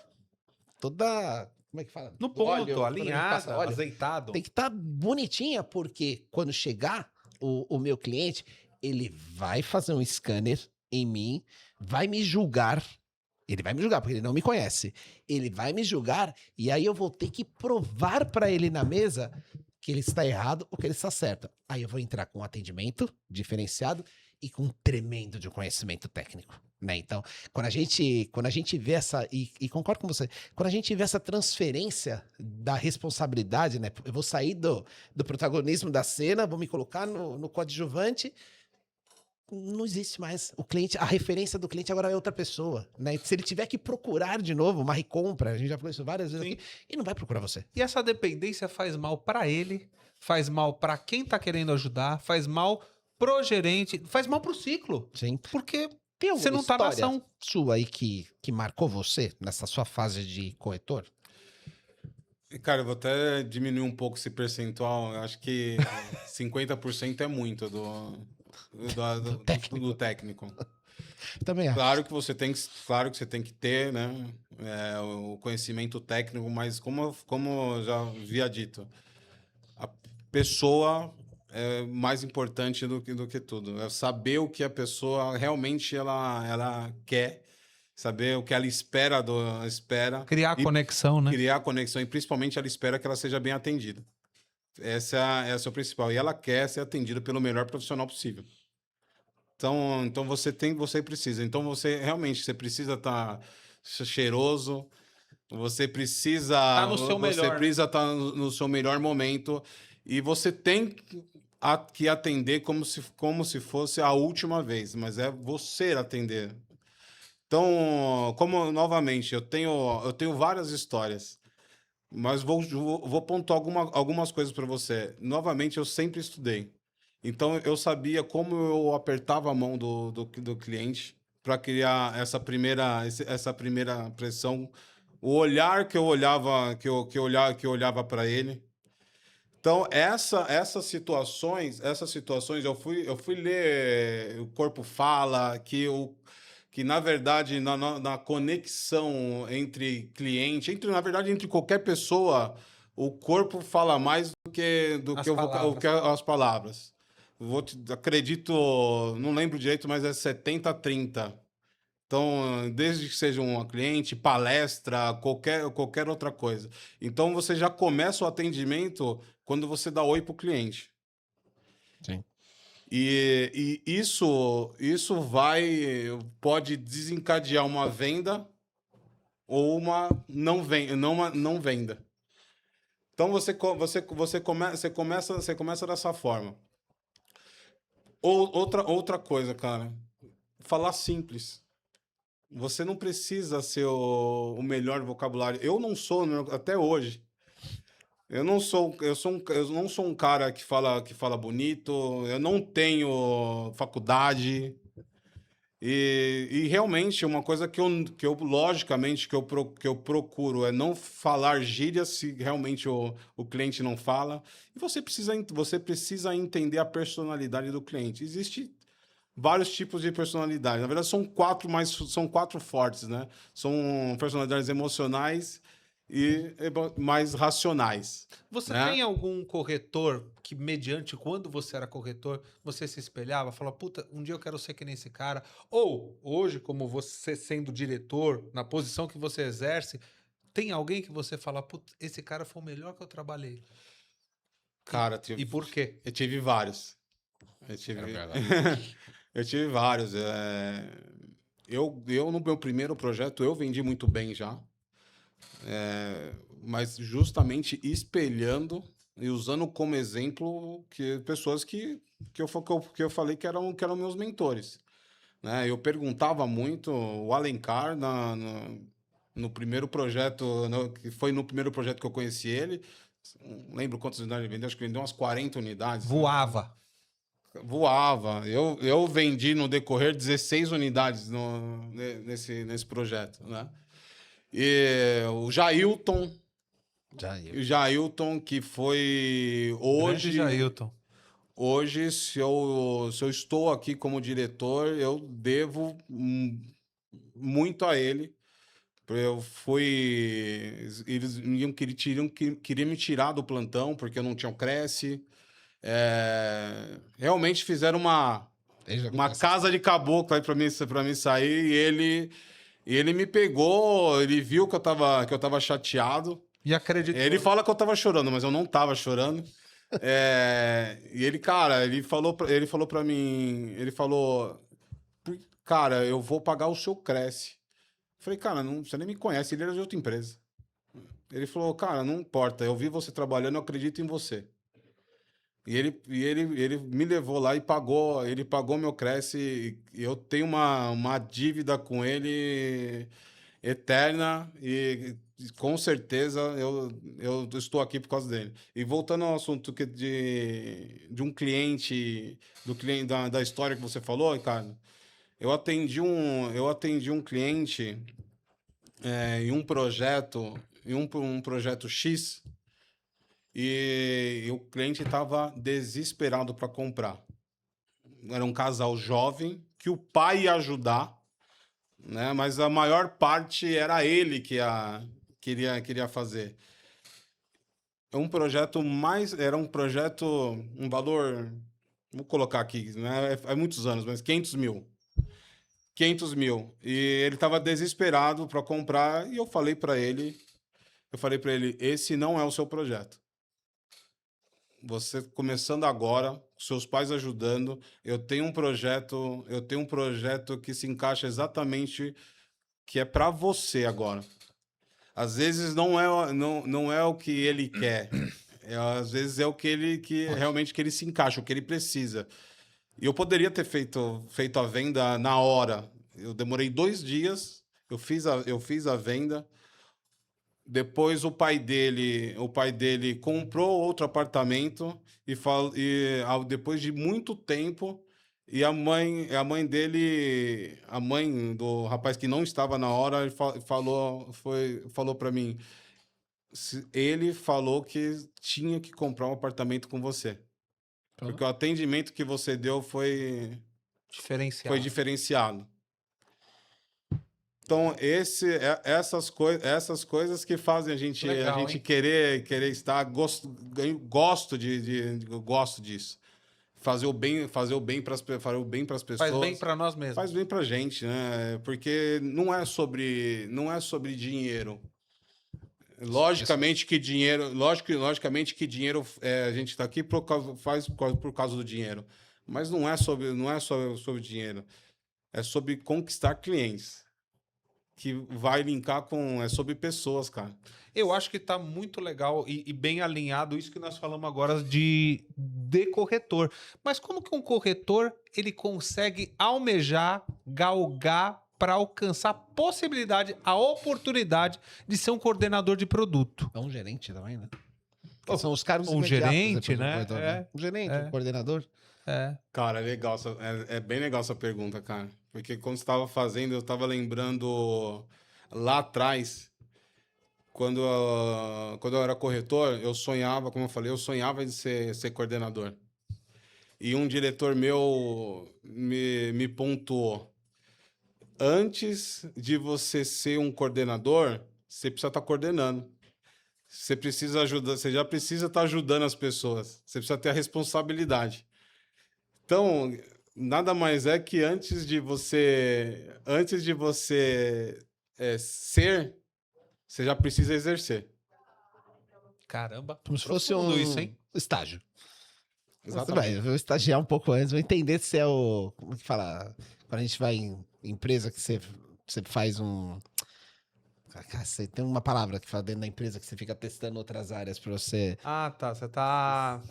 como é que fala? No ponto, alinhada, azeitado. Tem que estar bonitinha, porque quando chegar o meu cliente, ele vai fazer um scanner em mim, vai me julgar. Ele vai me julgar, porque ele não me conhece. Ele vai me julgar, e aí eu vou ter que provar para ele na mesa que ele está errado ou que ele está certo. Aí eu vou entrar com um atendimento diferenciado e com um tremendo de conhecimento técnico, né? Então, quando a gente vê essa, e concordo com você, quando a gente vê essa transferência da responsabilidade, né? Eu vou sair do protagonismo da cena, vou me colocar no coadjuvante, não existe mais. O cliente, a referência do cliente agora é outra pessoa, né? Se ele tiver que procurar de novo uma recompra, a gente já falou isso várias vezes aqui, ele não vai procurar você. E essa dependência faz mal para ele, faz mal para quem tá querendo ajudar, faz mal pro gerente, faz mal pro ciclo. Sim. Porque tem você não tá na ação. Sua aí que marcou você nessa sua fase de corretor? Cara, eu vou até diminuir um pouco esse percentual. Eu acho que 50% é muito do técnico. Também acho. Claro que você tem que ter, né, o conhecimento técnico, mas como eu já havia dito, a pessoa é mais importante do que tudo. É saber o que a pessoa realmente ela quer, saber o que ela espera. Criar conexão, né? Criar conexão, e principalmente ela espera que ela seja bem atendida. Essa é o principal. E ela quer ser atendida pelo melhor profissional possível. Então você precisa. Então você realmente você precisa estar cheiroso, você precisa Tá no seu melhor, você né? precisa estar no seu melhor momento e você tem que atender como se fosse a última vez, mas é você atender. Então, como novamente, eu tenho várias histórias, mas vou pontuar algumas coisas para você. Novamente, eu sempre estudei. Então, eu sabia como eu apertava a mão do cliente para criar essa primeira pressão, o olhar que eu olhava, que eu olhava para ele. Então, essas situações eu fui ler O Corpo Fala, que na verdade, na conexão entre cliente, na verdade, entre qualquer pessoa, o corpo fala mais As o palavras. que as palavras. Acredito, não lembro direito, mas é 70-30. Então, desde que seja um cliente, palestra, qualquer outra coisa. Então, você já começa o atendimento quando você dá oi para o cliente. Sim. E isso pode desencadear uma venda ou uma não venda. Então, você começa dessa forma. Outra coisa, cara, falar simples. Você não precisa ser o melhor vocabulário. Eu não sou, até hoje. Eu não sou um cara que fala bonito. Eu não tenho faculdade. E realmente, uma coisa logicamente, que eu procuro é não falar gírias se realmente o cliente não fala. E você precisa entender a personalidade do cliente. Existe vários tipos de personalidade. Na verdade, são quatro fortes, né? São personalidades emocionais e mais racionais. Você né? tem algum corretor que, mediante quando você era corretor, você se espelhava, falava, puta, um dia eu quero ser que nem esse cara? Ou, hoje, como você sendo diretor, na posição que você exerce, tem alguém que você fala, puta, esse cara foi o melhor que eu trabalhei? Cara, E por quê? eu tive vários. Eu tive, eu tive vários. Eu, no meu primeiro projeto, eu vendi muito bem já. Mas justamente espelhando e usando como exemplo pessoas que eu falei que eram meus mentores. Né? Eu perguntava muito, o Alencar, no primeiro projeto, que foi no primeiro projeto que eu conheci ele, não lembro quantas unidades ele vendeu, acho que ele vendeu umas 40 unidades. Voava. Voava. Eu vendi no decorrer 16 unidades nesse projeto. Né? E o Jailton, que foi Grande Jailton. Hoje, se eu estou aqui como diretor, eu devo muito a ele. Eles queriam me tirar do plantão porque eu não tinha o Cresce. Realmente fizeram uma casa de caboclo aí para mim sair e ele me pegou, ele viu que eu tava chateado. E acreditou. Ele fala que eu tava chorando, mas eu não tava chorando. E ele, cara, ele falou pra mim, cara, eu vou pagar o seu Cresce. Eu falei, cara, você nem me conhece, ele era de outra empresa. Ele falou, cara, não importa, eu vi você trabalhando, eu acredito em você. E ele me levou lá e ele pagou meu Cresce, e eu tenho uma dívida com ele eterna e com certeza eu estou aqui por causa dele. E voltando ao assunto de um cliente, da história que você falou, Ricardo, eu atendi um cliente em um projeto, um projeto X, e o cliente estava desesperado para comprar. Era um casal jovem que o pai ia ajudar, né? Mas a maior parte era ele que queria fazer. Era um projeto, um valor, vou colocar aqui, né? É muitos anos, mas 500 mil. 500 mil. E ele estava desesperado para comprar e eu falei para ele, esse não é o seu projeto. você começando agora, seus pais ajudando, eu tenho um projeto que se encaixa exatamente que é para você agora. Às vezes não é o que ele quer, às vezes é o que realmente que ele se encaixa, o que ele precisa. E eu poderia ter feito a venda na hora. Eu demorei 2 dias, eu fiz a venda. Depois o pai dele comprou outro apartamento depois de muito tempo, e a mãe dele, a mãe do rapaz que não estava na hora, ele falou para mim, ele falou que tinha que comprar um apartamento com você. Porque o atendimento que você deu foi diferenciado. Então, essas coisas que fazem a gente querer estar. Gosto disso. Fazer o bem para as pessoas. Faz bem para nós mesmos. Faz bem para a gente, né? Porque não é sobre dinheiro. Logicamente que dinheiro, a gente está aqui por causa do dinheiro. Mas não é sobre dinheiro. É sobre conquistar clientes. Que vai linkar é sobre pessoas, cara. Eu acho que tá muito legal e bem alinhado isso que nós falamos agora de corretor. Mas como que um corretor ele consegue almejar, galgar para alcançar a possibilidade, a oportunidade de ser um coordenador de produto? É um gerente também, né? Porque são os cargos um imediatos gerente, depois do né? corredor, Um gerente, um coordenador. Cara, é legal. É bem legal essa pergunta, cara. Porque quando você estava fazendo, eu estava lembrando lá atrás, quando eu era corretor, eu sonhava, como eu falei, em ser coordenador. E um diretor meu me pontuou. Antes de você ser um coordenador, você precisa estar coordenando. Você precisa ajudar, você já precisa estar ajudando as pessoas. Você precisa ter a responsabilidade. Então, nada mais é que antes de você ser, você já precisa exercer. Caramba. Como se fosse isso, hein? Estágio. Exatamente. Eu vou estagiar um pouco antes, vou entender se é o... Como que fala? Quando a gente vai em empresa que você faz um... Você tem uma palavra que fala dentro da empresa que você fica testando outras áreas para você... Ah, tá. Você tá...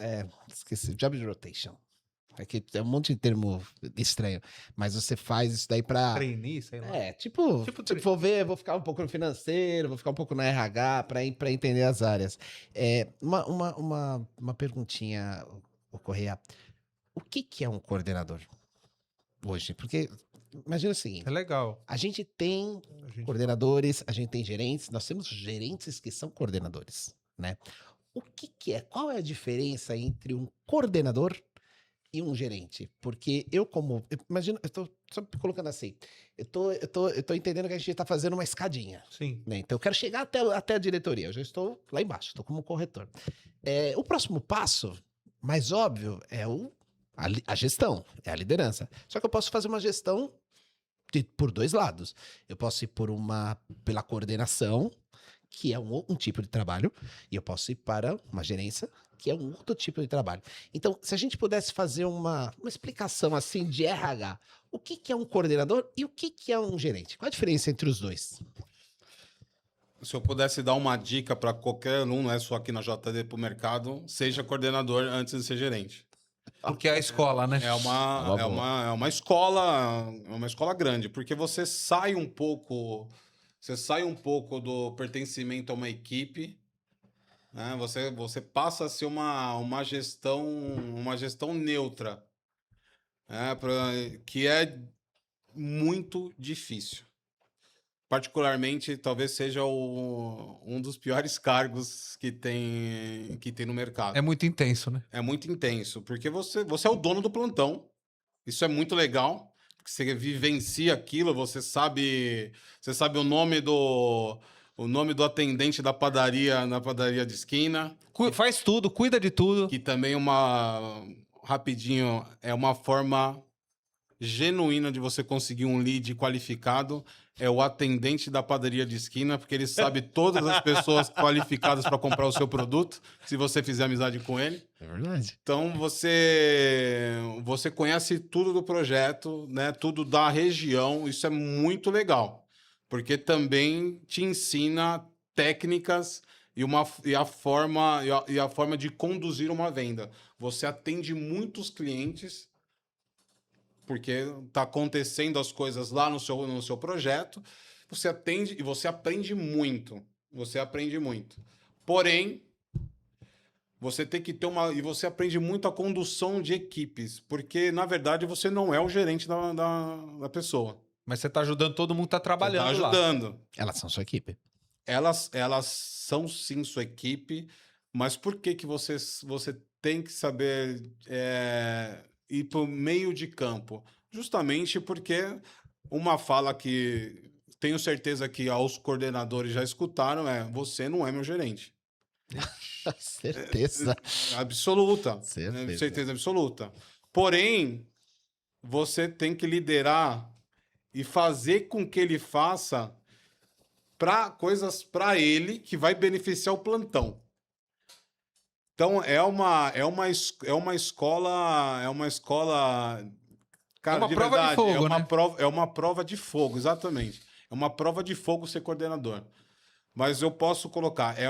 esqueci. Job rotation. Aqui é um monte de termo estranho. Mas você faz isso daí pra... Trainee, sei lá. Tipo, vou ficar um pouco no financeiro, vou ficar um pouco na RH pra entender as áreas. Uma perguntinha, Correia. O que é um coordenador hoje? Porque imagina o seguinte. É legal. A gente tem coordenadores, a gente tem gerentes, nós temos gerentes que são coordenadores, né? O que é? Qual é a diferença entre um coordenador e um gerente? Porque imagina, eu tô só colocando assim, eu tô entendendo que a gente tá fazendo uma escadinha. Sim. Né? Então eu quero chegar até a diretoria, eu já estou lá embaixo, estou como corretor. O próximo passo, mais óbvio, é a gestão, é a liderança. Só que eu posso fazer uma gestão por 2 lados. Eu posso ir pela coordenação, que é um tipo de trabalho, e eu posso ir para uma gerência, que é um outro tipo de trabalho. Então, se a gente pudesse fazer uma explicação assim de RH, o que é um coordenador e o que é um gerente? Qual a diferença entre os dois? Se eu pudesse dar uma dica para qualquer um, não é só aqui na JD para o mercado, seja coordenador antes de ser gerente. Porque é a escola, né? É uma escola grande, porque você sai um pouco do pertencimento a uma equipe, né? Você passa a ser uma gestão neutra, né? Que é muito difícil. Particularmente, talvez seja um dos piores cargos que tem no mercado. É muito intenso, né? É muito intenso, porque você é o dono do plantão. Isso é muito legal, porque você vivencia aquilo, você sabe o nome do atendente da padaria, na padaria de esquina. Faz tudo, cuida de tudo. Que também rapidinho, é uma forma genuína de você conseguir um lead qualificado, é o atendente da padaria de esquina, porque ele sabe todas as pessoas qualificadas para comprar o seu produto, se você fizer amizade com ele. É verdade. Então você conhece tudo do projeto, né? Tudo da região. Isso é muito legal, porque também te ensina técnicas e a forma de conduzir uma venda. Você atende muitos clientes, porque está acontecendo as coisas lá no seu projeto. Você atende e você aprende muito. Você aprende muito. Porém, você tem que ter e você aprende muito a condução de equipes, porque, na verdade, você não é o gerente da pessoa. Mas você tá ajudando todo mundo que tá trabalhando Você tá ajudando. Elas são sua equipe. Elas são, sim, sua equipe, mas por que você tem que saber ir para o meio de campo? Justamente porque uma fala que tenho certeza que os coordenadores já escutaram você não é meu gerente. Certeza. Absoluta. Certeza. Certeza absoluta. Porém, você tem que liderar e fazer com que ele faça coisas para ele que vai beneficiar o plantão. Então, é uma escola, cara, é uma de prova verdade, de fogo, né? é uma prova de fogo, exatamente. É uma prova de fogo ser coordenador. Mas eu posso colocar, é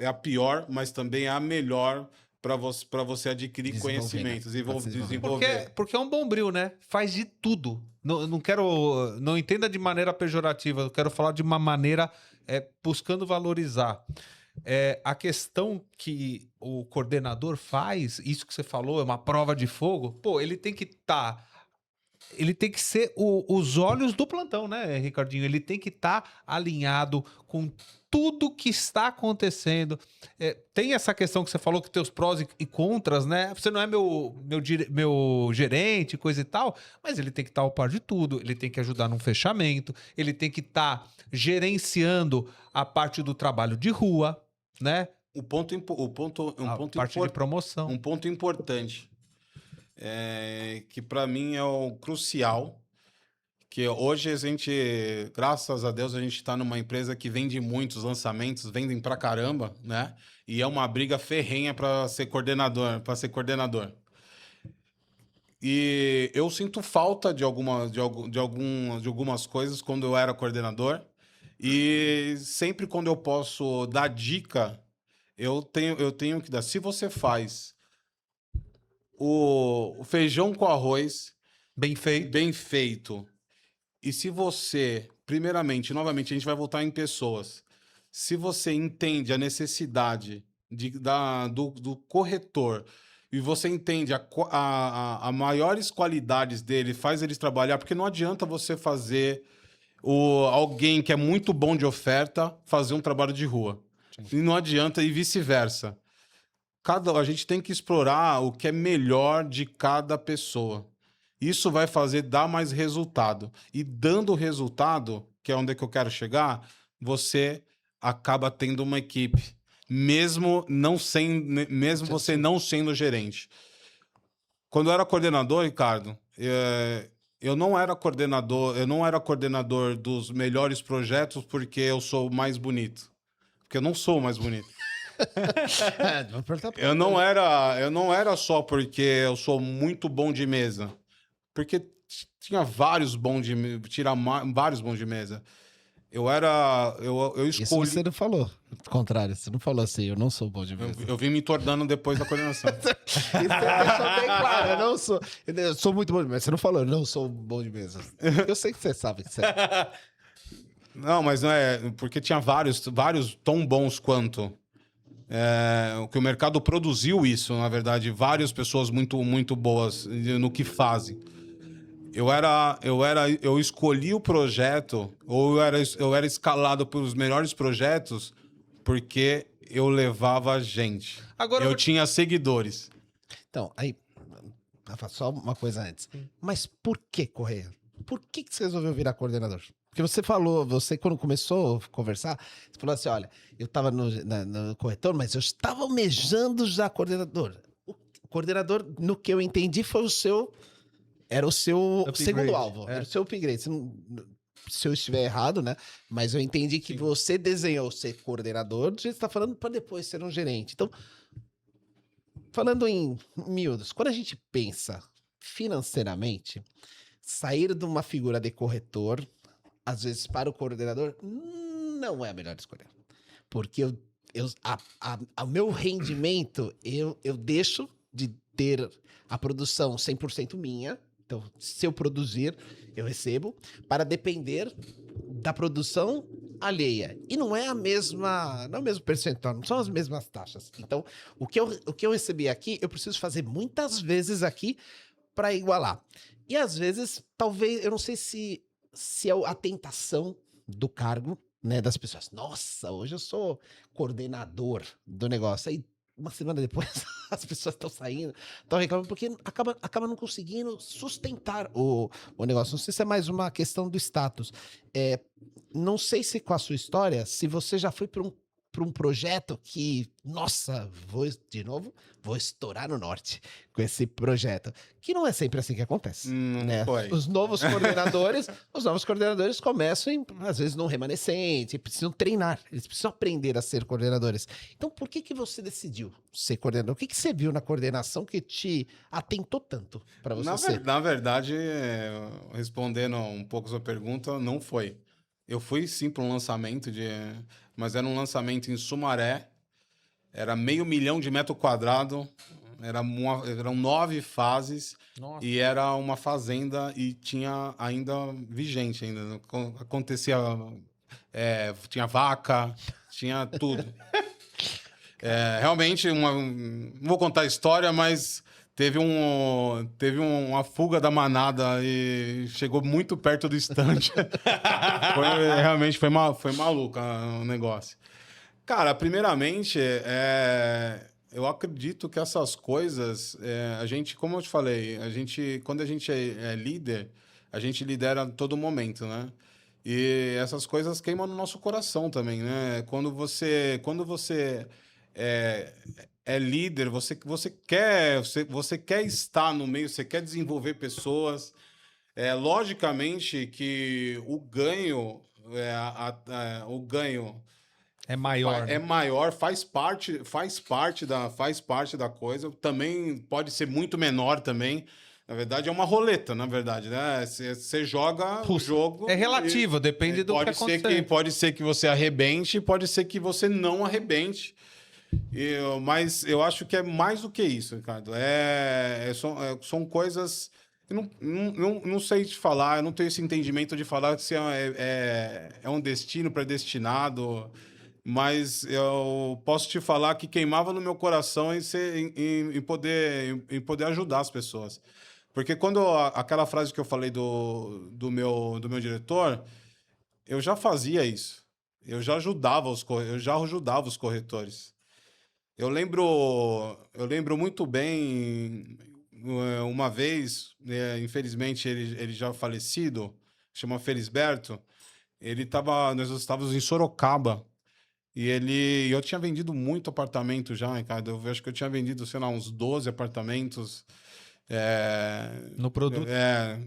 a pior, mas também é a melhor para você adquirir conhecimentos e desenvolver. Porque é um bombril, né? Faz de tudo. Não entenda de maneira pejorativa, eu quero falar de uma maneira buscando valorizar. A questão que o coordenador faz, isso que você falou, é uma prova de fogo, pô, ele tem que ser os olhos do plantão, né, Ricardinho? Ele tem que estar alinhado com tudo que está acontecendo. Tem essa questão que você falou que tem os prós e contras, né? Você não é meu gerente, coisa e tal, mas ele tem que estar ao par de tudo, ele tem que ajudar num fechamento, ele tem que estar gerenciando a parte do trabalho de rua, né? Parte de promoção. Um ponto importante, que para mim é o crucial, que hoje graças a Deus, a gente está numa empresa que vende muitos lançamentos, vendem pra caramba, né? E é uma briga ferrenha para ser coordenador, E eu sinto falta de algumas coisas quando eu era coordenador. E sempre quando eu posso dar dica, eu tenho que dar. Se você faz o feijão com arroz Bem feito. E se você, primeiramente, novamente, a gente vai voltar em pessoas. Se você entende a necessidade do corretor e você entende a maiores qualidades dele, faz eles trabalhar, porque não adianta você fazer alguém que é muito bom de oferta fazer um trabalho de rua. Sim. E não adianta, e vice-versa. A gente tem que explorar o que é melhor de cada pessoa. Isso vai dar mais resultado. E dando resultado, que é onde que eu quero chegar, você acaba tendo uma equipe. Mesmo você não sendo gerente. Quando eu era coordenador, Ricardo, eu não era coordenador dos melhores projetos porque eu sou mais bonito. Porque eu não sou mais bonito. Eu não era só porque eu sou muito bom de mesa. Porque tinha vários bons de mesa. Eu escolhi... Isso você não falou. Ao contrário, você não falou assim, eu não sou bom de mesa. Eu vim me tornando depois da coordenação. Isso você deixou bem claro, eu sou muito bom de mesa. Você não falou, eu não sou bom de mesa. Eu sei que você sabe que você é. Não, mas não é... Porque tinha vários tão bons quanto... que o mercado produziu isso, na verdade. Várias pessoas muito, muito boas no que fazem. Eu escolhi o projeto, ou eu era escalado pelos melhores projetos, porque eu levava gente. Eu tinha seguidores. Então, aí, só uma coisa antes. Mas por que Correia? Por que você resolveu virar coordenador? Porque você quando começou a conversar, você falou assim, olha, eu estava no corretor, mas eu estava almejando já coordenador. O coordenador, no que eu entendi, foi era o seu upgrade. segundo alvo, era o seu upgrade. se eu estiver errado, né? Mas eu entendi que você desenhou ser coordenador, você está falando para depois ser um gerente. Então, falando em miúdos, quando a gente pensa financeiramente, sair de uma figura de corretor, às vezes para o coordenador, não é a melhor escolha. Porque o meu rendimento, eu deixo de ter a produção 100% minha. Então, se eu produzir, eu recebo, para depender da produção alheia. E não é não é o mesmo percentual, não são as mesmas taxas. Então, o que eu recebi aqui, eu preciso fazer muitas vezes aqui para igualar. E às vezes, talvez, eu não sei se é a tentação do cargo, né, das pessoas. Nossa, hoje eu sou coordenador do negócio. Aí, uma semana depois, as pessoas estão saindo, estão reclamando, porque acaba não conseguindo sustentar o negócio. Não sei se é mais uma questão do status. Não sei se com a sua história, se você já foi para um projeto que, nossa, vou estourar no norte com esse projeto. Que não é sempre assim que acontece. Né? Os novos coordenadores começam, às vezes, num remanescente, precisam treinar, eles precisam aprender a ser coordenadores. Então, por que você decidiu ser coordenador? O que você viu na coordenação que te atentou tanto para você ser? Na verdade, respondendo um pouco a sua pergunta, não foi. Eu fui sim para um lançamento, mas era um lançamento em Sumaré, era 500 mil de metro quadrado, eram 9 fases. Nossa. E era uma fazenda e tinha ainda vigente ainda. Acontecia, tinha vaca, tinha tudo. Realmente, não vou contar a história, mas teve uma fuga da manada e chegou muito perto do estande. Realmente foi maluco o negócio. Cara, primeiramente, eu acredito que essas coisas, a gente, como eu te falei, quando a gente é líder, a gente lidera a todo momento, né? E essas coisas queimam no nosso coração também, né? Quando você é líder, você quer estar no meio, você quer desenvolver pessoas. Logicamente que o ganho é maior. É maior, faz parte da coisa. Também pode ser muito menor também. Na verdade, é uma roleta, na verdade, né? Você joga o jogo... É relativo, depende do que acontecer. Pode ser que você arrebente, pode ser que você não arrebente. Mas eu acho que é mais do que isso, Ricardo. São coisas... Eu não sei te falar, eu não tenho esse entendimento de falar se é um destino predestinado, mas eu posso te falar que queimava no meu coração em poder ajudar as pessoas. Porque quando aquela frase que eu falei do meu diretor, eu já fazia isso. Eu já ajudava os corretores. Eu lembro muito bem, uma vez, infelizmente ele já falecido, chama Felisberto, nós estávamos em Sorocaba, e eu tinha vendido muito apartamento já, Ricardo. Eu acho que eu tinha vendido, sei lá, uns 12 apartamentos. No produto?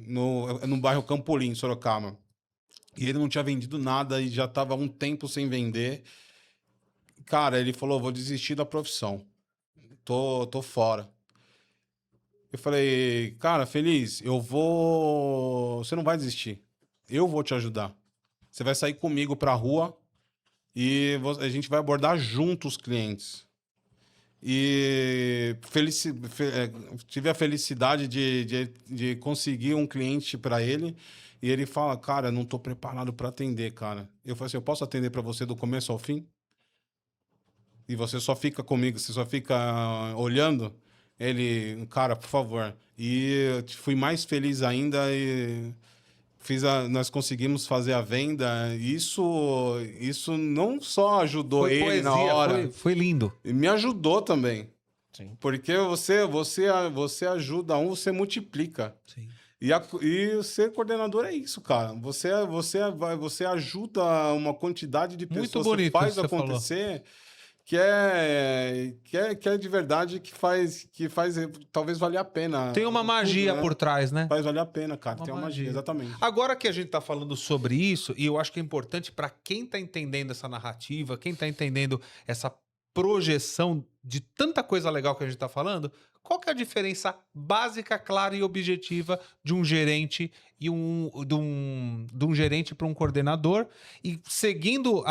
No bairro Campolim, Sorocaba. E ele não tinha vendido nada e já estava um tempo sem vender. Cara, ele falou, vou desistir da profissão. Tô fora. Eu falei, cara, Feliz, você não vai desistir. Eu vou te ajudar. Você vai sair comigo pra rua e a gente vai abordar junto os clientes. E tive a felicidade de conseguir um cliente para ele. E ele fala, cara, não tô preparado para atender, cara. Eu falei assim, eu posso atender para você do começo ao fim? E você só fica comigo, você só fica olhando? Ele, cara, por favor. E eu fui mais feliz ainda e nós conseguimos fazer a venda. Isso não só ajudou foi ele poesia, na hora. Foi lindo. E me ajudou também. Sim. Porque você ajuda você multiplica. Sim. E ser coordenador é isso, cara. Você ajuda uma quantidade de pessoas, Muito bonito, você faz você acontecer que é de verdade, que faz talvez valer a pena. Tem uma magia por trás, né? Faz valer a pena, cara. Uma Tem uma magia, magia. exatamente. Agora que a gente tá falando sobre isso, e eu acho que é importante para quem tá entendendo essa narrativa, quem tá entendendo essa projeção de tanta coisa legal que a gente tá falando, qual que é a diferença básica, clara e objetiva de um gerente e de um gerente para um coordenador? E seguindo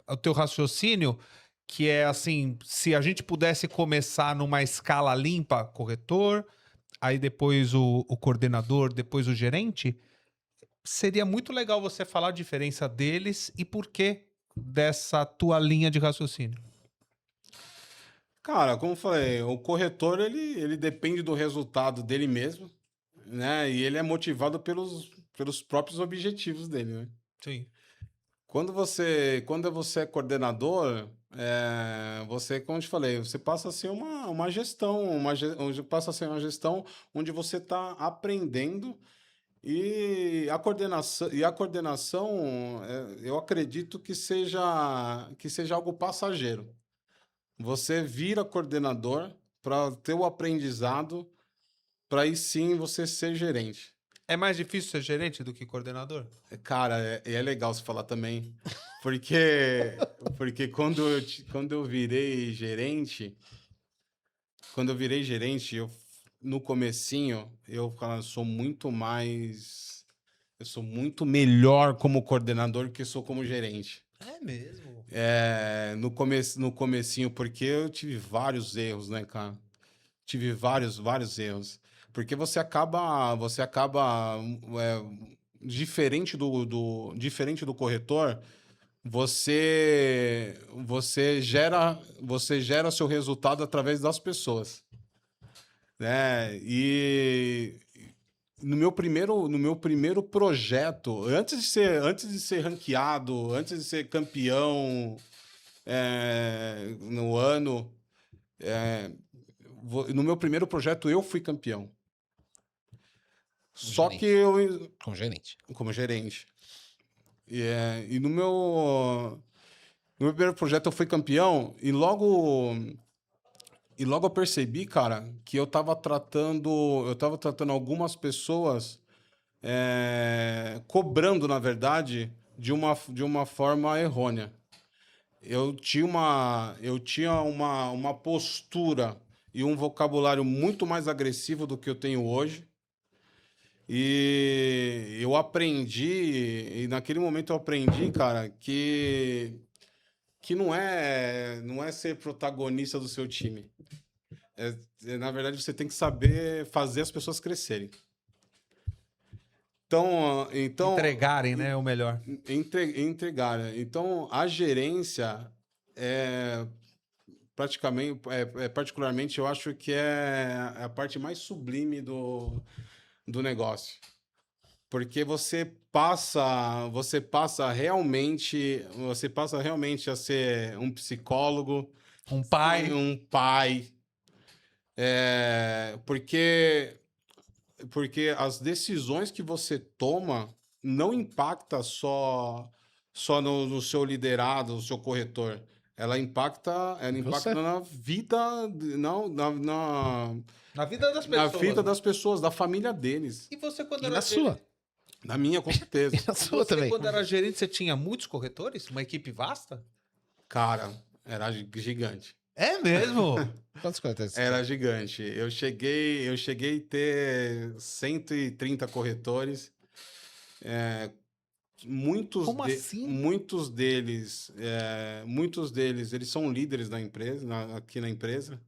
o teu raciocínio, que é assim, se a gente pudesse começar numa escala limpa, corretor, aí depois o coordenador, depois o gerente, seria muito legal você falar a diferença deles e por que dessa tua linha de raciocínio. Cara, como eu falei, o corretor, ele depende do resultado dele mesmo, né? E ele é motivado pelos próprios objetivos dele, né? Sim. Quando você é coordenador, você, como eu te falei, você passa a ser uma gestão, passa a ser uma gestão onde você está aprendendo e a coordenação, eu acredito que seja algo passageiro. Você vira coordenador para ter o aprendizado, para aí sim você ser gerente. É mais difícil ser gerente do que coordenador? Cara, é legal você falar também, porque quando eu virei gerente, no comecinho, eu sou muito melhor como coordenador que sou como gerente. É mesmo? No comecinho, porque eu tive vários erros, né, cara? Tive vários erros. Porque você acaba diferente do corretor, você gera seu resultado através das pessoas, né? E no meu primeiro projeto, antes de ser ranqueado, antes de ser campeão no ano, no meu primeiro projeto eu fui campeão. Só que eu... Como gerente. Como gerente. E no meu primeiro projeto eu fui campeão e logo eu percebi, cara, que eu tava tratando algumas pessoas cobrando, na verdade, de uma forma errônea. Eu tinha uma postura e um vocabulário muito mais agressivo do que eu tenho hoje. E eu aprendi, e naquele momento eu aprendi, cara, que não é ser protagonista do seu time. Na verdade, você tem que saber fazer as pessoas crescerem. Então Entregarem, né? O melhor. Entregar. Então, a gerência particularmente, eu acho que é a parte mais sublime do negócio. Porque você passa realmente a ser um psicólogo, Um pai. Porque as decisões que você toma não impacta só no seu liderado, no seu corretor. Ela impacta na vida, Na vida das na pessoas. vida das pessoas, da família deles. E você, quando E era na sua. Na minha, com certeza. E na sua também. quando era gerente, você tinha muitos corretores? Uma equipe vasta? Cara, era gigante. É mesmo? Quantos corretores? Era gigante. Eu cheguei a ter 130 corretores. Como assim? Muitos deles, eles são líderes da empresa, aqui na empresa.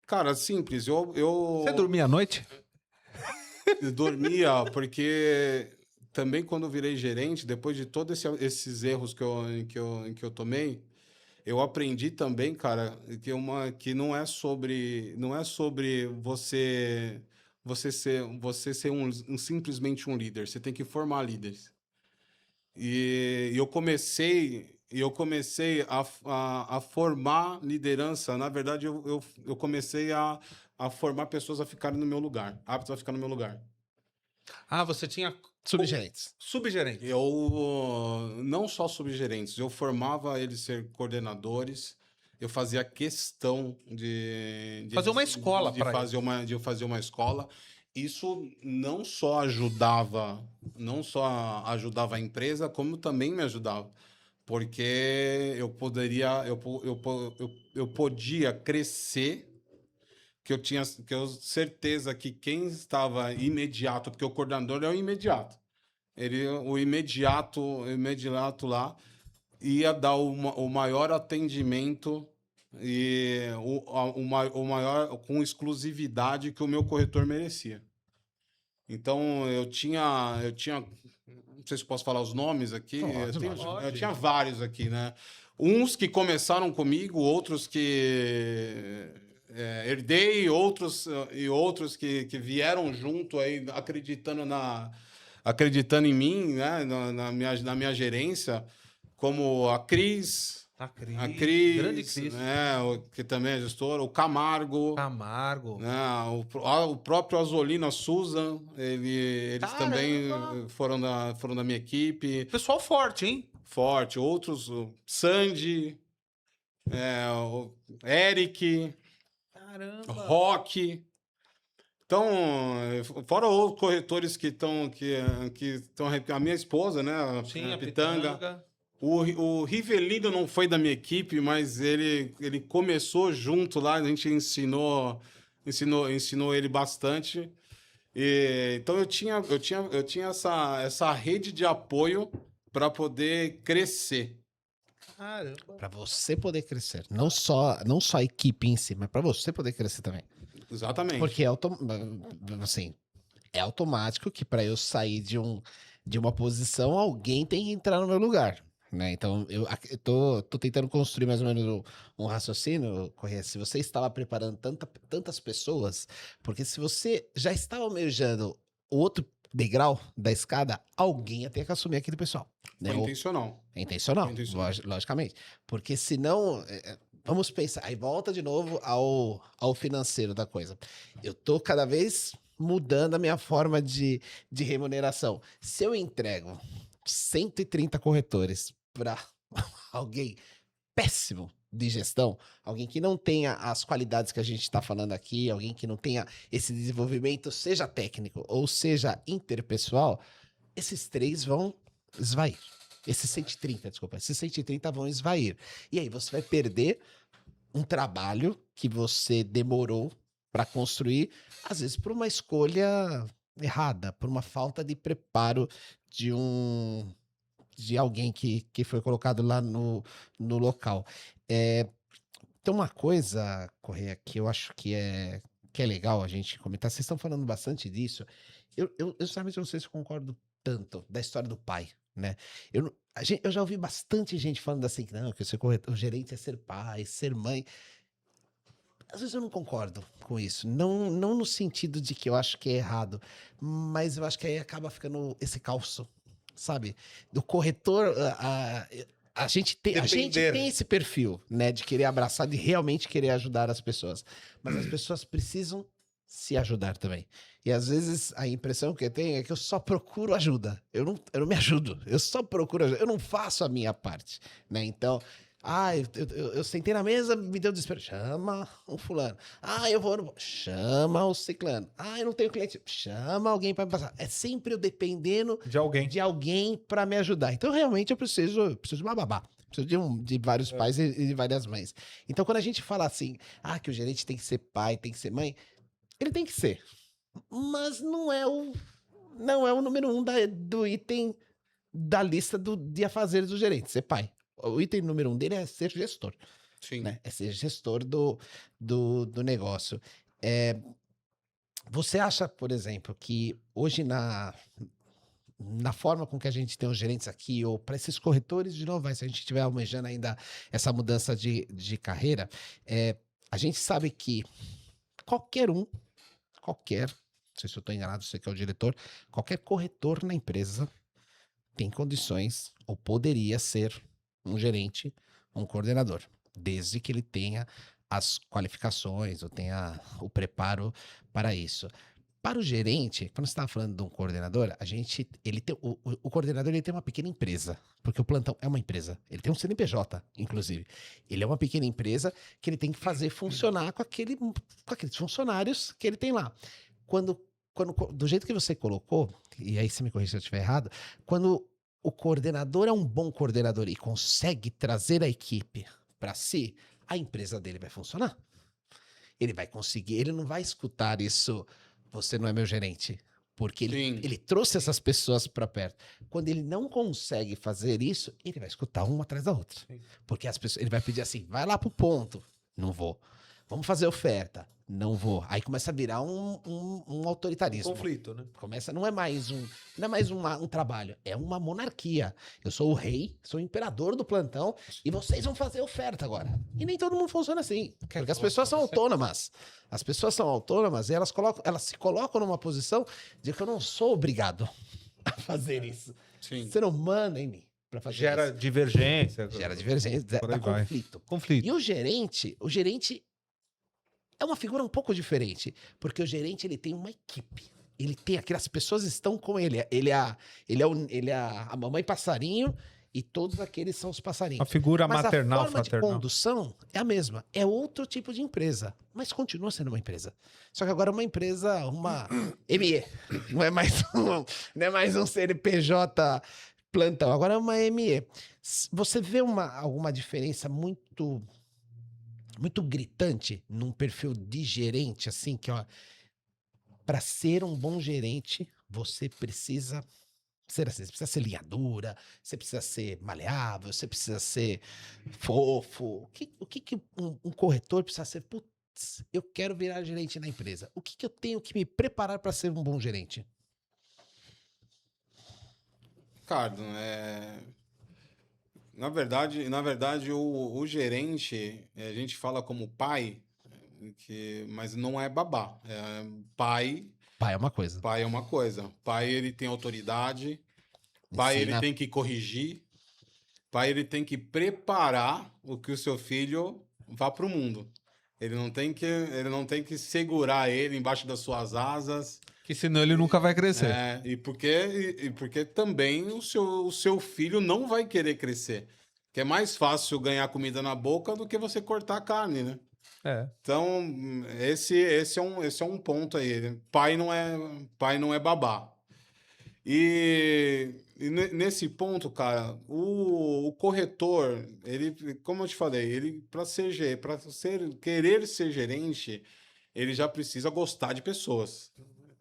Cara, simples. Você dormia à noite? Eu dormia, porque também quando eu virei gerente, depois de todos esses erros que eu tomei, eu aprendi também, cara, que não é sobre você ser simplesmente um líder. Você tem que formar líderes. E eu comecei a formar liderança. Na verdade, eu comecei a formar pessoas a ficarem no meu lugar, aptas a ficar no meu lugar. Ah, você tinha Subgerentes. Subgerente. Eu não só subgerentes, eu formava eles ser coordenadores. Eu fazia questão de Fazer uma escola pra de fazer uma escola. Isso não só ajudava a empresa, como também me ajudava, porque eu podia crescer, que eu certeza que quem estava imediato, porque o coordenador é o imediato, o imediato lá ia dar o maior atendimento e o maior com exclusividade que o meu corretor merecia. Então eu tinha, não sei se posso falar os nomes aqui, eu tinha vários aqui, né? Uns que começaram comigo, outros que herdei, outros que vieram junto aí acreditando em mim, né? Na minha gerência, como a Cris. A Cris, grande Cris. né, que também é gestora, o Camargo, né, o próprio Azolina Susan, eles também foram da minha equipe. Pessoal forte, hein? Forte. Outros, o Sandy, o Eric, Caramba. Rock. Então, fora os corretores que estão a minha esposa, né, Sim, a Pitanga. O Rivelino não foi da minha equipe, mas ele começou junto lá, a gente ensinou ele bastante. Então eu tinha essa rede de apoio para poder crescer. Para você poder crescer, não só a equipe em si, mas para você poder crescer também. Exatamente. Porque assim, é automático que para eu sair de uma posição, alguém tem que entrar no meu lugar. Né? Então, eu tô tentando construir mais ou menos um raciocínio, Corrêa. Se você estava preparando tantas pessoas, porque se você já estava almejando o outro degrau da escada, alguém ia ter que assumir aquele pessoal. Né? Foi intencional. É intencional, logicamente. Porque senão, vamos pensar, aí volta de novo ao financeiro da coisa. Eu tô cada vez mudando a minha forma de remuneração. Se eu entrego 130 corretores para alguém péssimo de gestão, alguém que não tenha as qualidades que a gente está falando aqui, alguém que não tenha esse desenvolvimento, seja técnico ou seja interpessoal, esses 3 vão esvair. Esses 130 vão esvair. E aí você vai perder um trabalho que você demorou para construir, às vezes por uma escolha errada, por uma falta de preparo de alguém que foi colocado lá no local. Tem uma coisa, Corrêa, que eu acho que é legal a gente comentar. Vocês estão falando bastante disso. Eu sinceramente não sei se eu concordo tanto da história do pai, né? Eu já ouvi bastante gente falando assim, não, que o gerente é ser pai, ser mãe. Às vezes eu não concordo com isso. Não no sentido de que eu acho que é errado, mas eu acho que aí acaba ficando esse calço, sabe? Do corretor, a gente tem esse perfil, né? De querer abraçar, de realmente querer ajudar as pessoas. Mas as pessoas precisam se ajudar também. E às vezes a impressão que eu tenho é que eu só procuro ajuda. Eu não me ajudo. Eu só procuro ajuda. Eu não faço a minha parte, né? Então... eu sentei na mesa, me deu desespero. Chama um fulano. Eu vou. Chama o ciclano. Eu não tenho cliente. Chama alguém para me passar. É sempre eu dependendo de alguém para me ajudar. Então, realmente, eu preciso de uma babá. Preciso de vários pais e de várias mães. Então, quando a gente fala assim, que o gerente tem que ser pai, tem que ser mãe, ele tem que ser. Mas não é o número 1 do item da lista de afazeres do gerente, ser pai. O item número 1 dele é ser gestor. Sim. Né? É ser gestor do negócio. Você acha, por exemplo, que hoje na forma com que a gente tem os gerentes aqui, ou para esses corretores, de novo, se a gente estiver almejando ainda essa mudança de carreira, a gente sabe que não sei se eu estou enganado, você que é o diretor, qualquer corretor na empresa tem condições, ou poderia ser um gerente, um coordenador, desde que ele tenha as qualificações ou tenha o preparo para isso. Para o gerente, quando você estava falando de um coordenador, o coordenador ele tem uma pequena empresa, porque o plantão é uma empresa. Ele tem um CNPJ, inclusive. Ele é uma pequena empresa que ele tem que fazer funcionar com aqueles funcionários que ele tem lá. Do jeito que você colocou, e aí você me corrija se eu estiver errado, quando o coordenador é um bom coordenador e consegue trazer a equipe para si, a empresa dele vai funcionar. Ele vai conseguir, ele não vai escutar isso, você não é meu gerente, porque ele trouxe essas pessoas para perto. Quando ele não consegue fazer isso, ele vai escutar uma atrás da outra. Sim. Porque as pessoas, ele vai pedir assim, vai lá pro ponto, não vou. Vamos fazer oferta, não vou. Aí começa a virar um autoritarismo. Conflito, né? Não é mais um trabalho, é uma monarquia. Eu sou o rei, sou o imperador do plantão e vocês vão fazer oferta agora. E nem todo mundo funciona assim, porque as pessoas são autônomas. As pessoas são autônomas e elas se colocam numa posição de que eu não sou obrigado a fazer isso. Sim. Você não manda em mim para fazer Gera isso. divergência. Gera divergência, dá conflito. Conflito. E o gerente é uma figura um pouco diferente, porque o gerente ele tem uma equipe. Ele tem aquelas pessoas estão com ele. Ele é a mamãe passarinho e todos aqueles são os passarinhos. A figura maternal, a forma fraternal. de condução é a mesma. É outro tipo de empresa, mas continua sendo uma empresa. Só que agora é uma empresa, uma ME. Não é mais um CNPJ plantão. Agora é uma ME. Você vê alguma diferença muito gritante num perfil de gerente, assim, que, ó, para ser um bom gerente, você precisa ser assim, você precisa ser linhadura, você precisa ser maleável, você precisa ser fofo. O que um corretor precisa ser? Putz, eu quero virar gerente na empresa. O que eu tenho que me preparar para ser um bom gerente? Ricardo, na verdade, o gerente, a gente fala como pai, mas não é babá. Pai Pai é uma coisa. Pai é uma coisa. Pai, ele tem autoridade. Pai, ele tem que corrigir. Pai, ele tem que preparar o que o seu filho vá para o mundo. Ele não tem que segurar ele embaixo das suas asas. Que senão ele nunca vai crescer. E porque também o seu filho não vai querer crescer. Que é mais fácil ganhar comida na boca do que você cortar a carne, né? Então, esse é um ponto aí. Pai não é babá. E nesse ponto, cara, o corretor, ele, como eu te falei, ele querer ser gerente, ele já precisa gostar de pessoas.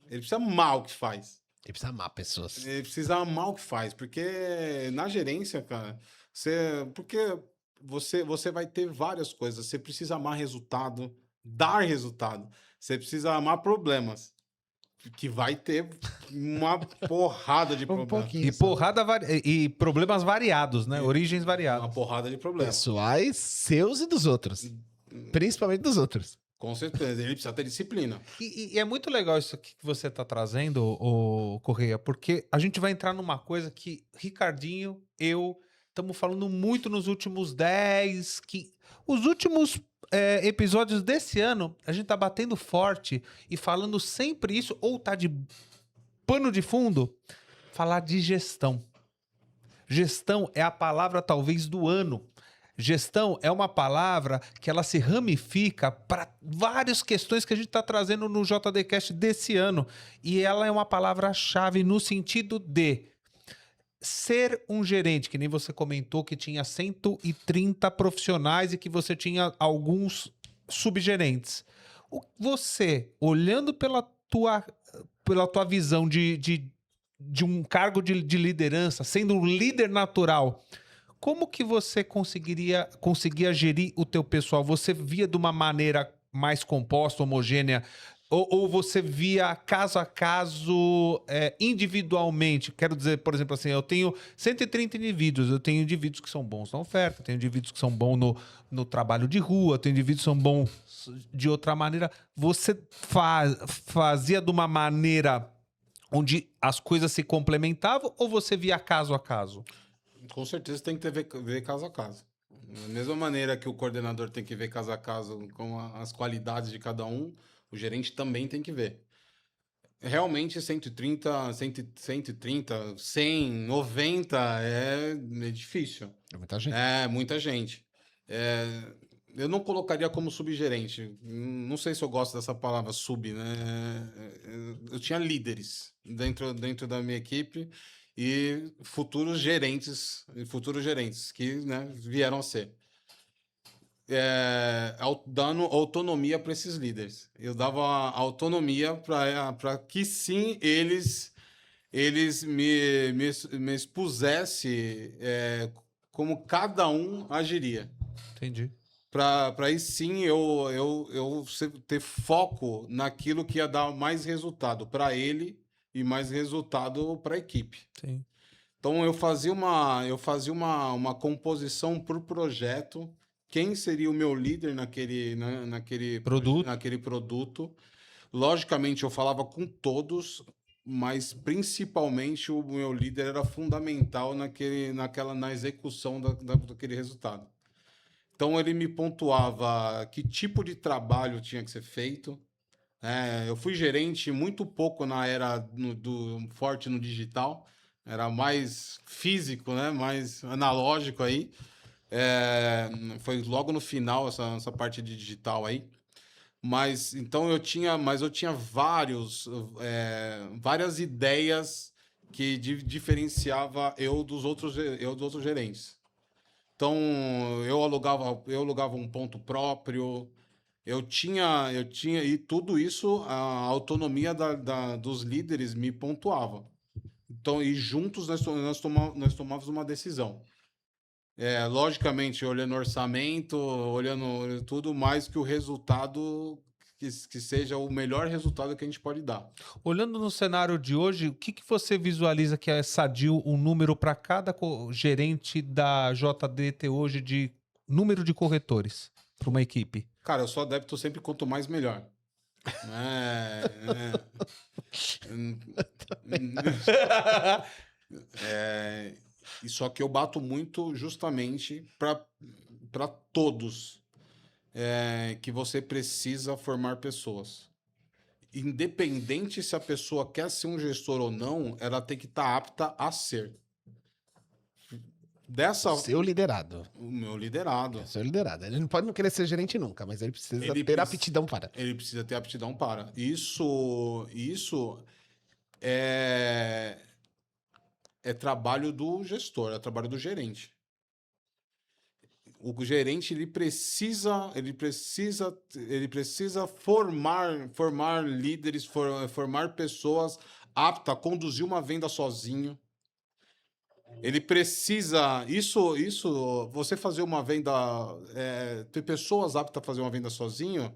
Ele precisa amar o que faz. Ele precisa amar pessoas. Ele precisa amar o que faz, porque na gerência, cara, você vai ter várias coisas. Você precisa amar resultado, dar resultado. Você precisa amar problemas, que vai ter uma porrada de problemas. E problemas variados, né? Origens variadas. Uma porrada de problemas. Pessoais, seus e dos outros. Principalmente dos outros. Com certeza. Ele precisa ter disciplina. E é muito legal isso aqui que você está trazendo, o Correia, porque a gente vai entrar numa coisa que Ricardinho, eu, estamos falando muito nos últimos 10... Os últimos episódios desse ano, a gente tá batendo forte e falando sempre isso, ou tá de pano de fundo, falar de gestão. Gestão é a palavra talvez do ano. Gestão é uma palavra que ela se ramifica para várias questões que a gente está trazendo no JDcast desse ano. E ela é uma palavra-chave no sentido de ser um gerente, que nem você comentou, que tinha 130 profissionais e que você tinha alguns subgerentes. Você, olhando pela tua visão de um cargo de liderança, sendo um líder natural, como que você conseguia gerir o teu pessoal? Você via de uma maneira mais composta, homogênea, ou você via caso a caso, individualmente? Quero dizer, por exemplo, assim, eu tenho 130 indivíduos, eu tenho indivíduos que são bons na oferta, tenho indivíduos que são bons no trabalho de rua, tenho indivíduos que são bons de outra maneira. Você fazia de uma maneira onde as coisas se complementavam, ou você via caso a caso? Com certeza tem que ver caso a caso. Da mesma maneira que o coordenador tem que ver caso a caso com as qualidades de cada um, o gerente também tem que ver. realmente 130, 100, 90 é difícil. É muita gente. É, muita gente. Eu não colocaria como subgerente. Não sei se eu gosto dessa palavra sub, né? Eu tinha líderes dentro da minha equipe e futuros gerentes que, né, vieram a ser. Dando autonomia para esses líderes. Eu dava autonomia para que sim eles me expusessem como cada um agiria. Entendi. Para aí sim eu ter foco naquilo que ia dar mais resultado para ele e mais resultado para a equipe. Sim. Então eu fazia uma composição por projeto. Quem seria o meu líder naquele produto? Logicamente, eu falava com todos, mas principalmente o meu líder era fundamental na execução daquele resultado. Então, ele me pontuava que tipo de trabalho tinha que ser feito. Eu fui gerente muito pouco na era do forte no digital, era mais físico, né? Mais analógico aí. Foi logo no final essa parte de digital aí. Mas então eu tinha várias ideias que diferenciava eu dos outros gerentes. Então eu alugava um ponto próprio. Eu tinha e tudo isso a autonomia dos líderes me pontuava. Então e juntos nós tomávamos uma decisão. Logicamente, olhando orçamento, olhando tudo, mais que o resultado, que seja o melhor resultado que a gente pode dar. Olhando no cenário de hoje, o que você visualiza que é sadio um número para cada gerente da JD ter hoje de número de corretores para uma equipe? Cara, eu sou adepto sempre quanto mais melhor. E só que eu bato muito justamente para todos que você precisa formar pessoas. Independente se a pessoa quer ser um gestor ou não, ela tem que estar apta a ser. Seu liderado. O meu liderado. Seu liderado. Ele não pode não querer ser gerente nunca, mas ele precisa ter aptidão para. Ele precisa ter aptidão para. Isso é trabalho do gestor, é trabalho do gerente. O gerente ele precisa formar líderes, formar pessoas aptas a conduzir uma venda sozinho. Ele precisa você fazer uma venda, ter pessoas aptas a fazer uma venda sozinho,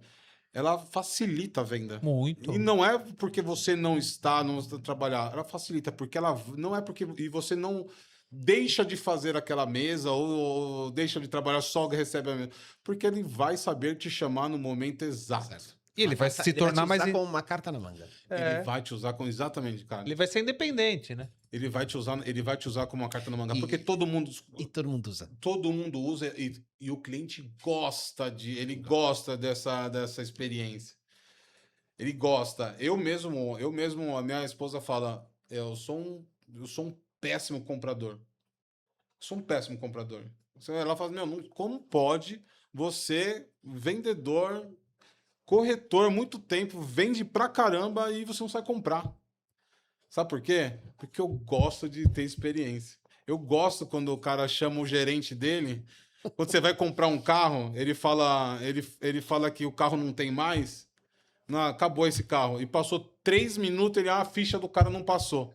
ela facilita a venda. Muito. E não é porque você não está trabalhando, ela facilita, porque ela não é porque e você não deixa de fazer aquela mesa ou deixa de trabalhar só que recebe a mesa, porque ele vai saber te chamar no momento exato. Certo. E ele vai se tornar mais com uma carta na manga. Ele vai te usar como exatamente, cara. Ele vai ser independente, né? Ele vai te usar como uma carta na manga, porque todo mundo usa. Todo mundo usa e o cliente gosta dessa experiência. Ele gosta. Eu mesmo, a minha esposa fala, eu sou um péssimo comprador. Sou um péssimo comprador. Ela fala, como pode você, vendedor, corretor, muito tempo, vende pra caramba e você não sabe comprar? Sabe por quê? Porque eu gosto de ter experiência. Eu gosto quando o cara chama o gerente dele. Quando você vai comprar um carro, ele fala que o carro não tem mais. Não, acabou esse carro. E passou 3 minutos, a ficha do cara não passou.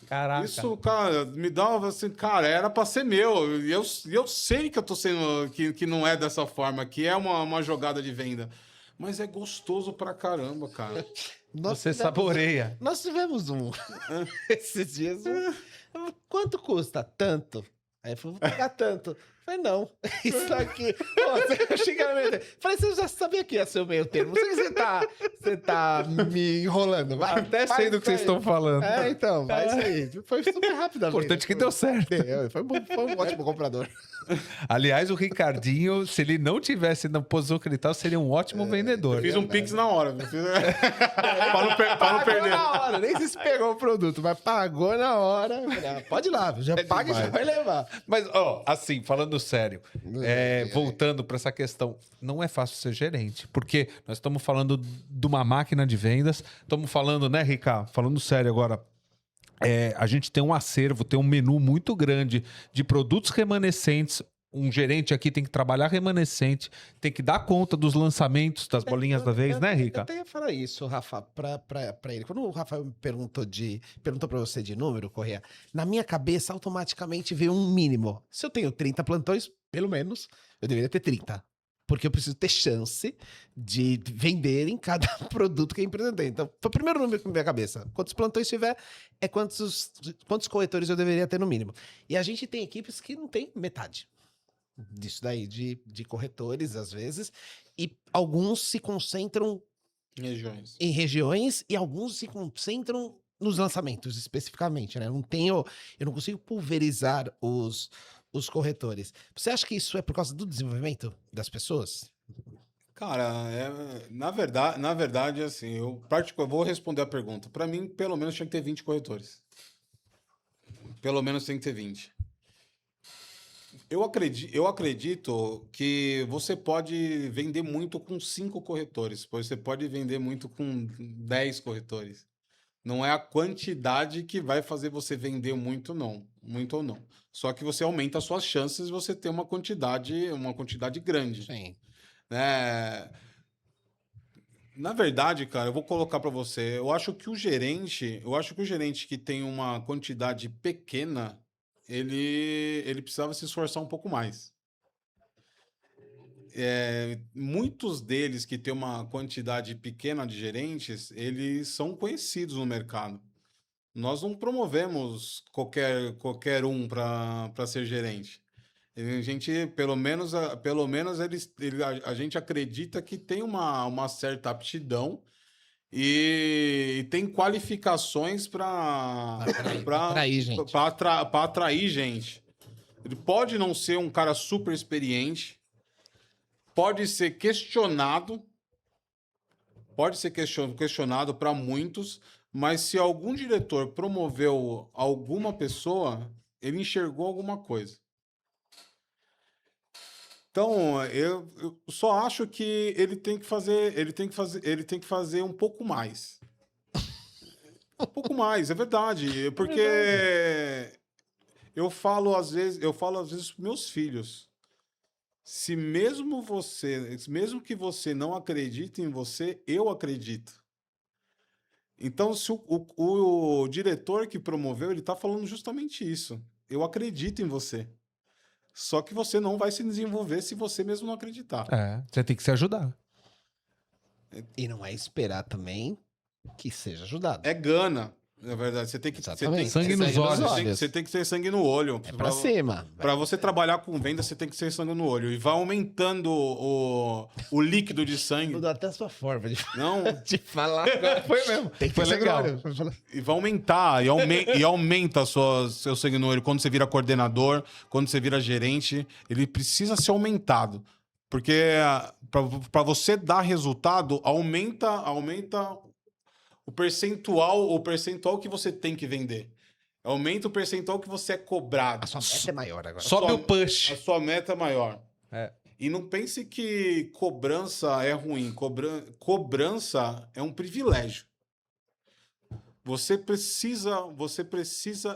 Caraca. Isso, cara, me dá assim, cara, era pra ser meu. E eu sei que eu tô sendo. Que não é dessa forma, que é uma jogada de venda. Mas é gostoso pra caramba, cara. Você saboreia. Nós tivemos esses dias. Quanto custa? Tanto. Aí ele falou, vou pagar tanto. Eu falei, não, isso aqui... Pô, eu cheguei na minha... Falei, você já sabia que ia ser o meio termo. Não sei que você tá me enrolando. Vai, Até faz sei do isso que vocês aí. estão falando. Então, vai isso aí. Foi super rápido. Importante que deu certo. Foi um ótimo comprador. Aliás, o Ricardinho, se ele não tivesse na posição que ele tá, seria um ótimo vendedor. Eu fiz um pix na hora. Pra não perder. Na hora, nem se pegou o produto, mas pagou na hora. Eu falei, pode ir lá, já paga e já vai levar. Mas, ó, assim, falando sério, voltando para essa questão, não é fácil ser gerente, porque nós estamos falando de uma máquina de vendas, estamos falando, né, Ricardo? Falando sério agora, a gente tem um acervo, tem um menu muito grande de produtos remanescentes. Um gerente aqui tem que trabalhar remanescente, tem que dar conta dos lançamentos das bolinhas da vez, né, Rica? Eu até ia falar isso, Rafa, pra ele. Quando o Rafael me perguntou pra você de número, Correia, na minha cabeça automaticamente veio um mínimo. Se eu tenho 30 plantões, pelo menos, eu deveria ter 30. Porque eu preciso ter chance de vender em cada produto que a empresa tem. Então, foi o primeiro número que me veio à cabeça. Quantos plantões tiver, é quantos corretores eu deveria ter no mínimo. E a gente tem equipes que não tem metade disso daí, de corretores, às vezes, e alguns se concentram em regiões e alguns se concentram nos lançamentos, especificamente, né? Eu não consigo pulverizar os corretores. Você acha que isso é por causa do desenvolvimento das pessoas? Cara, na verdade, assim, eu vou responder a pergunta. Para mim, pelo menos tinha que ter 20 corretores. Pelo menos tem que ter 20. Eu acredito que você pode vender muito com 5 corretores, pois você pode vender muito com 10 corretores. Não é a quantidade que vai fazer você vender muito, não. Muito ou não. Só que você aumenta as suas chances de você ter uma quantidade grande. Sim. Na verdade, cara, eu vou colocar para você. Eu acho que o gerente que tem uma quantidade pequena, ele precisava se esforçar um pouco mais. Muitos deles que têm uma quantidade pequena de gerentes, eles são conhecidos no mercado. Nós não promovemos qualquer um para ser gerente. A gente, pelo menos a gente acredita que tem uma certa aptidão e tem qualificações para atrair gente. Ele pode não ser um cara super experiente, pode ser questionado para muitos, mas se algum diretor promoveu alguma pessoa, ele enxergou alguma coisa. Então, eu só acho que ele tem que fazer um pouco mais. Um pouco mais, é verdade, porque eu falo às vezes para meus filhos, mesmo que você não acredite em você, eu acredito. Então, se o diretor que promoveu, ele está falando justamente isso. Eu acredito em você. Só que você não vai se desenvolver se você mesmo não acreditar. Você tem que se ajudar. E não é esperar também que seja ajudado. É gana, na verdade. Você tem que sangue nos olhos. Você tem que ter sangue no olho. É pra cima. Para você trabalhar com venda, você tem que ter sangue no olho. E vai aumentando o líquido de sangue. Mudou até a sua forma de falar. Foi mesmo. Tem que Foi legal. E vai aumentar. E aumenta seu sangue no olho. Quando você vira coordenador, quando você vira gerente, ele precisa ser aumentado. Porque para você dar resultado, aumenta o percentual que você tem que vender. Aumenta o percentual que você é cobrado. A sua meta é maior agora. Sobe o push. A sua meta é maior. É. E não pense que cobrança é ruim. Cobrança é um privilégio. Você precisa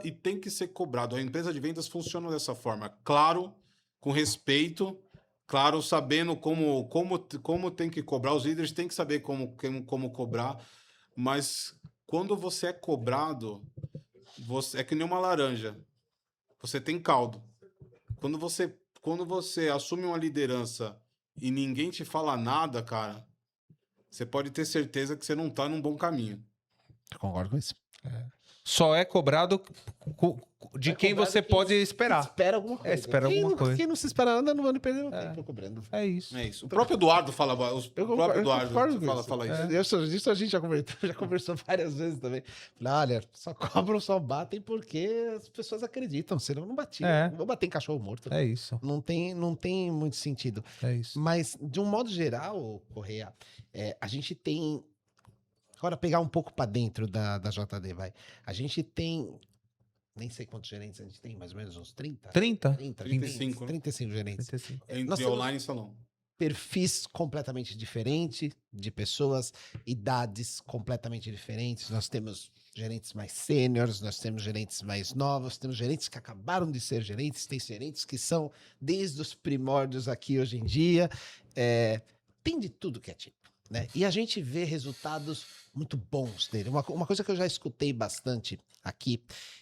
e tem que ser cobrado. A empresa de vendas funciona dessa forma. Claro, com respeito, claro, sabendo como tem que cobrar. Os líderes têm que saber como cobrar. Mas quando você é cobrado, é que nem uma laranja. Você tem caldo. Quando você assume uma liderança e ninguém te fala nada, cara, você pode ter certeza que você não tá num bom caminho. Eu concordo com isso. só é cobrado de quem você pode esperar. Espera alguma coisa. Espera alguma coisa. Quem não se espera nada, não vai perder tempo cobrando. É isso. É isso. O próprio Eduardo fala, o próprio Eduardo fala isso. Isso a gente já conversou várias vezes também. Falei, olha, só cobram, só batem porque as pessoas acreditam, senão não batiam. Não vou bater em cachorro morto. É isso. Não tem muito sentido. É isso. Mas, de um modo geral, Correia, a gente tem... Agora, pegar um pouco para dentro da JD, vai. A gente tem... Nem sei quantos gerentes a gente tem, mais ou menos uns 30? 35, 35 gerentes. 35. Entre online e salão. Perfis completamente diferentes de pessoas, idades completamente diferentes. Nós temos gerentes mais sêniores, nós temos gerentes mais novos, temos gerentes que acabaram de ser gerentes, tem gerentes que são desde os primórdios aqui hoje em dia. Tem de tudo que é tipo. Né? E a gente vê resultados muito bons dele. Uma coisa que eu já escutei bastante aqui,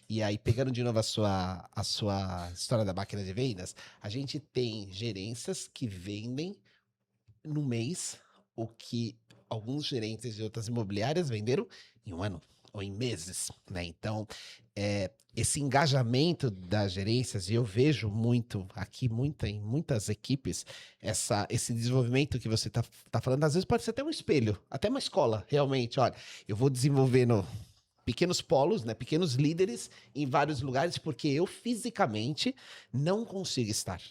e aí pegando de novo a sua história da máquina de vendas, a gente tem gerências que vendem no mês o que alguns gerentes de outras imobiliárias venderam em um ano ou em meses, né? Então, esse engajamento das gerências, e eu vejo muito aqui, em muitas equipes, esse desenvolvimento que você tá falando, às vezes pode ser até um espelho, até uma escola, realmente. Olha, eu vou desenvolvendo pequenos polos, né, pequenos líderes em vários lugares, porque eu fisicamente não consigo estar.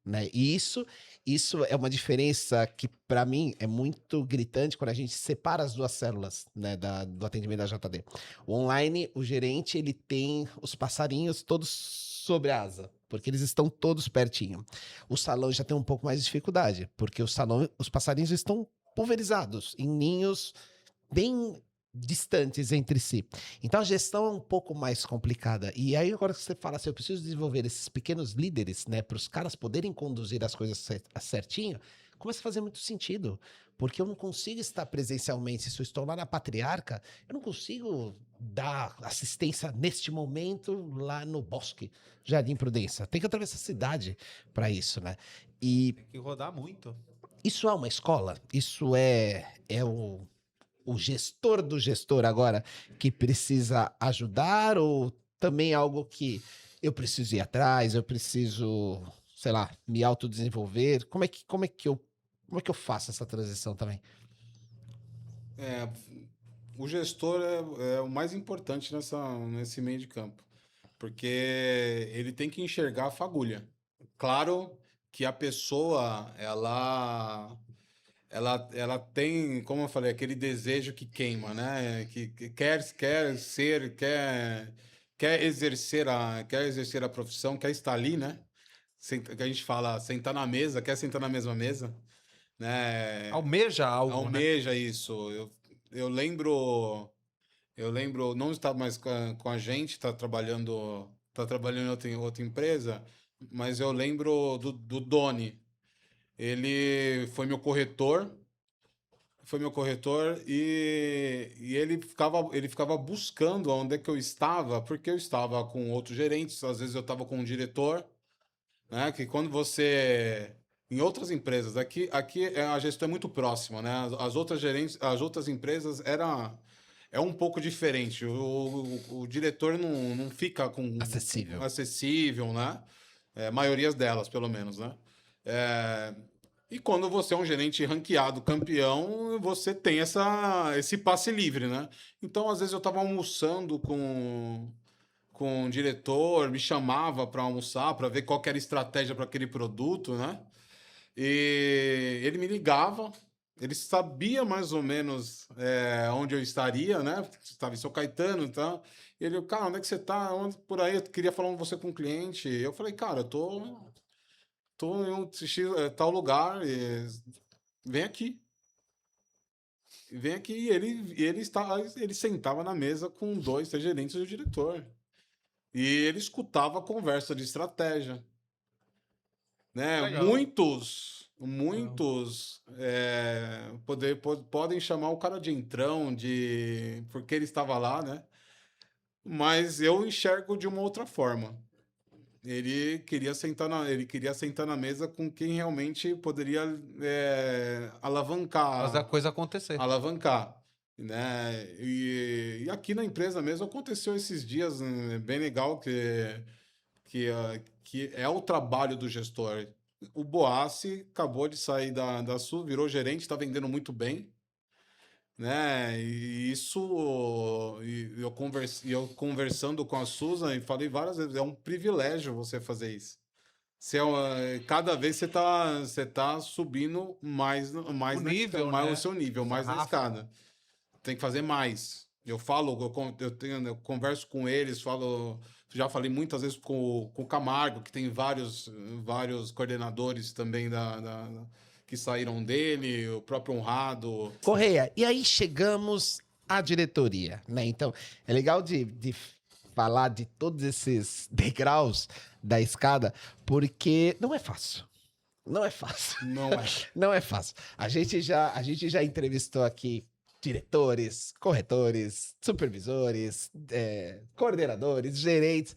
Né? E isso é uma diferença que, para mim, é muito gritante quando a gente separa as duas células, né, do atendimento da JD. O online, o gerente, ele tem os passarinhos todos sobre a asa, porque eles estão todos pertinho. O salão já tem um pouco mais de dificuldade, porque os passarinhos estão pulverizados em ninhos bem distantes entre si. Então a gestão é um pouco mais complicada. E aí agora que você fala assim, eu preciso desenvolver esses pequenos líderes, né, para os caras poderem conduzir as coisas certinho, começa a fazer muito sentido. Porque eu não consigo estar presencialmente. Se eu estou lá na Patriarca, eu não consigo dar assistência neste momento lá no Bosque, Jardim Prudência. Tem que atravessar a cidade para isso, né? E tem que rodar muito. Isso é uma escola? Isso é o gestor do gestor agora que precisa ajudar, ou também algo que eu preciso ir atrás, eu preciso, sei lá, me autodesenvolver? Como é que eu faço essa transição também? O gestor é o mais importante nesse meio de campo, porque ele tem que enxergar a fagulha. Claro que a pessoa, ela tem, como eu falei, aquele desejo que queima, né? Que quer exercer a profissão, quer estar ali, né? Que a gente fala, sentar na mesa, quer sentar na mesma mesa, né? Almeja algo, Almeja, né? Isso. Eu lembro, não está mais com a gente, tá trabalhando em outra empresa, mas eu lembro do Doni. Ele foi meu corretor, e ele ficava buscando onde é que eu estava, porque eu estava com outros gerentes, às vezes eu estava com um diretor, né? Que quando você... Em outras empresas, aqui a gestão é muito próxima, né? As outras empresas é um pouco diferente. O diretor não fica acessível, né? Maioria delas, pelo menos, né? E quando você é um gerente ranqueado, campeão, você tem esse passe livre, né? Então, às vezes, eu estava almoçando com o diretor, me chamava para almoçar, para ver qual que era a estratégia para aquele produto, né? E ele me ligava, ele sabia mais ou menos onde eu estaria, né? Estava em São Caetano e tal. E ele, cara, onde é que você tá? Por aí, eu queria falar com você com um cliente. Eu falei, cara, eu tô em tal lugar, vem aqui. Vem aqui. E ele sentava na mesa com 2, 3 gerentes e o diretor. E ele escutava a conversa de estratégia. Né? Muitos podem chamar o cara de entrão, porque ele estava lá, né? Mas eu enxergo de uma outra forma. Ele queria sentar na mesa com quem realmente poderia alavancar. Fazer a coisa acontecer. Alavancar. né? E aqui na empresa mesmo aconteceu esses dias, bem legal, que é o trabalho do gestor. O Boassi acabou de sair da Sul, virou gerente, está vendendo muito bem, né? E isso, eu conversando com a Susan e falei várias vezes, é um privilégio você fazer isso. Cada vez você tá subindo mais O nível, mais né? o seu nível, mais na Sarrafo. escada. Tem que fazer mais. Eu converso com eles, já falei muitas vezes com o Camargo, que tem vários coordenadores também que saíram dele, o próprio Honrado. Correia, e aí chegamos à diretoria, né? Então, é legal de falar de todos esses degraus da escada, porque não é fácil. Não é fácil. Não é. Não é fácil. A gente já entrevistou aqui diretores, corretores, supervisores, coordenadores, gerentes,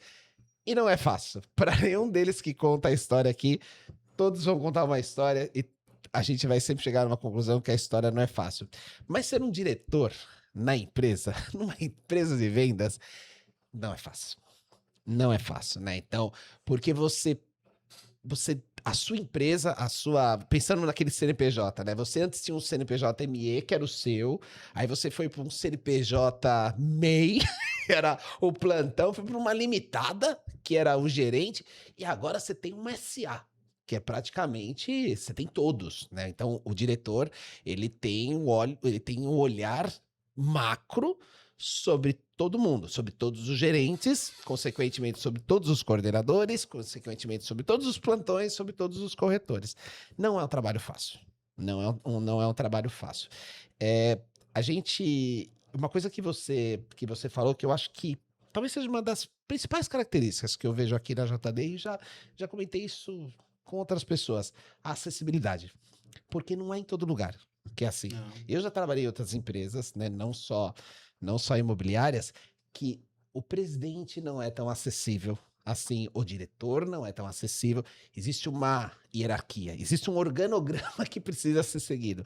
e não é fácil. Para nenhum deles que conta a história aqui, todos vão contar uma história e a gente vai sempre chegar numa conclusão que a história não é fácil. Mas ser um diretor na empresa, numa empresa de vendas, não é fácil. Não é fácil, né? Então, porque a sua empresa, pensando naquele CNPJ, né? Você antes tinha um CNPJ ME, que era o seu, aí você foi para um CNPJ MEI, que era o plantão, foi para uma limitada, que era o gerente, e agora você tem uma SA, que é praticamente, você tem todos, né? Então, o diretor, ele tem um olhar macro sobre todo mundo, sobre todos os gerentes, consequentemente sobre todos os coordenadores, consequentemente sobre todos os plantões, sobre todos os corretores. Não é um trabalho fácil. Não é um trabalho fácil. Uma coisa que você falou, que eu acho que talvez seja uma das principais características que eu vejo aqui na JD, e já comentei isso com outras pessoas, a acessibilidade. Porque não é em todo lugar que é assim. Não. Eu já trabalhei em outras empresas, né, não só imobiliárias, que o presidente não é tão acessível assim, o diretor não é tão acessível, existe uma hierarquia, existe um organograma que precisa ser seguido.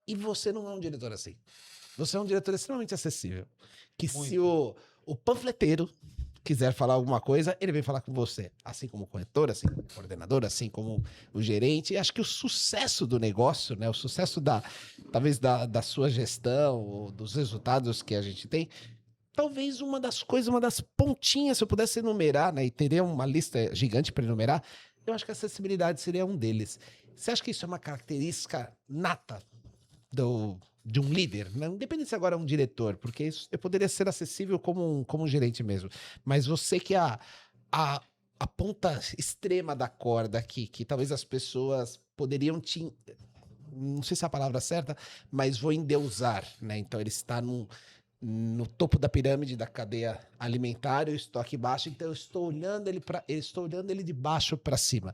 E você não é um diretor assim. Você é um diretor extremamente acessível. Que Muito. Se o panfleteiro quiser falar alguma coisa, ele vem falar com você. Assim como o corretor, assim como o coordenador, assim como o gerente. E acho que o sucesso do negócio, né, o sucesso talvez da sua gestão, ou dos resultados que a gente tem, talvez uma das pontinhas, se eu pudesse enumerar, né, e teria uma lista gigante para enumerar, eu acho que a acessibilidade seria um deles. Você acha que isso é uma característica nata de um líder, né? Independente se agora é um diretor, porque isso eu poderia ser acessível como um gerente mesmo, mas você que é a ponta extrema da corda aqui, que talvez as pessoas poderiam não sei se é a palavra certa, mas vou endeusar, né? Então ele está no topo da pirâmide da cadeia alimentar, eu estou aqui embaixo, então eu estou olhando ele de baixo para cima.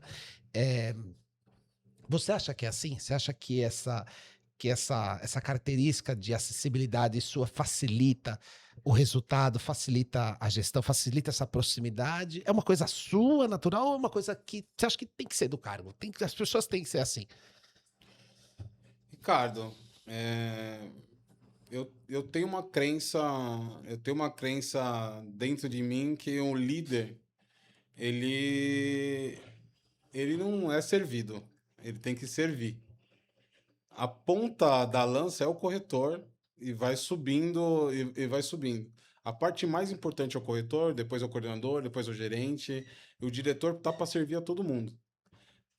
Você acha que é assim? Você acha que essa característica de acessibilidade sua facilita o resultado, facilita a gestão, facilita essa proximidade? É uma coisa sua, natural, ou é uma coisa que você acha que tem que ser do cargo? As pessoas têm que ser assim? Ricardo, eu tenho uma crença dentro de mim que um líder, ele não é servido, ele tem que servir. A ponta da lança é o corretor e vai subindo e vai subindo. A parte mais importante é o corretor, depois é o coordenador, depois é o gerente, e o diretor tá para servir a todo mundo.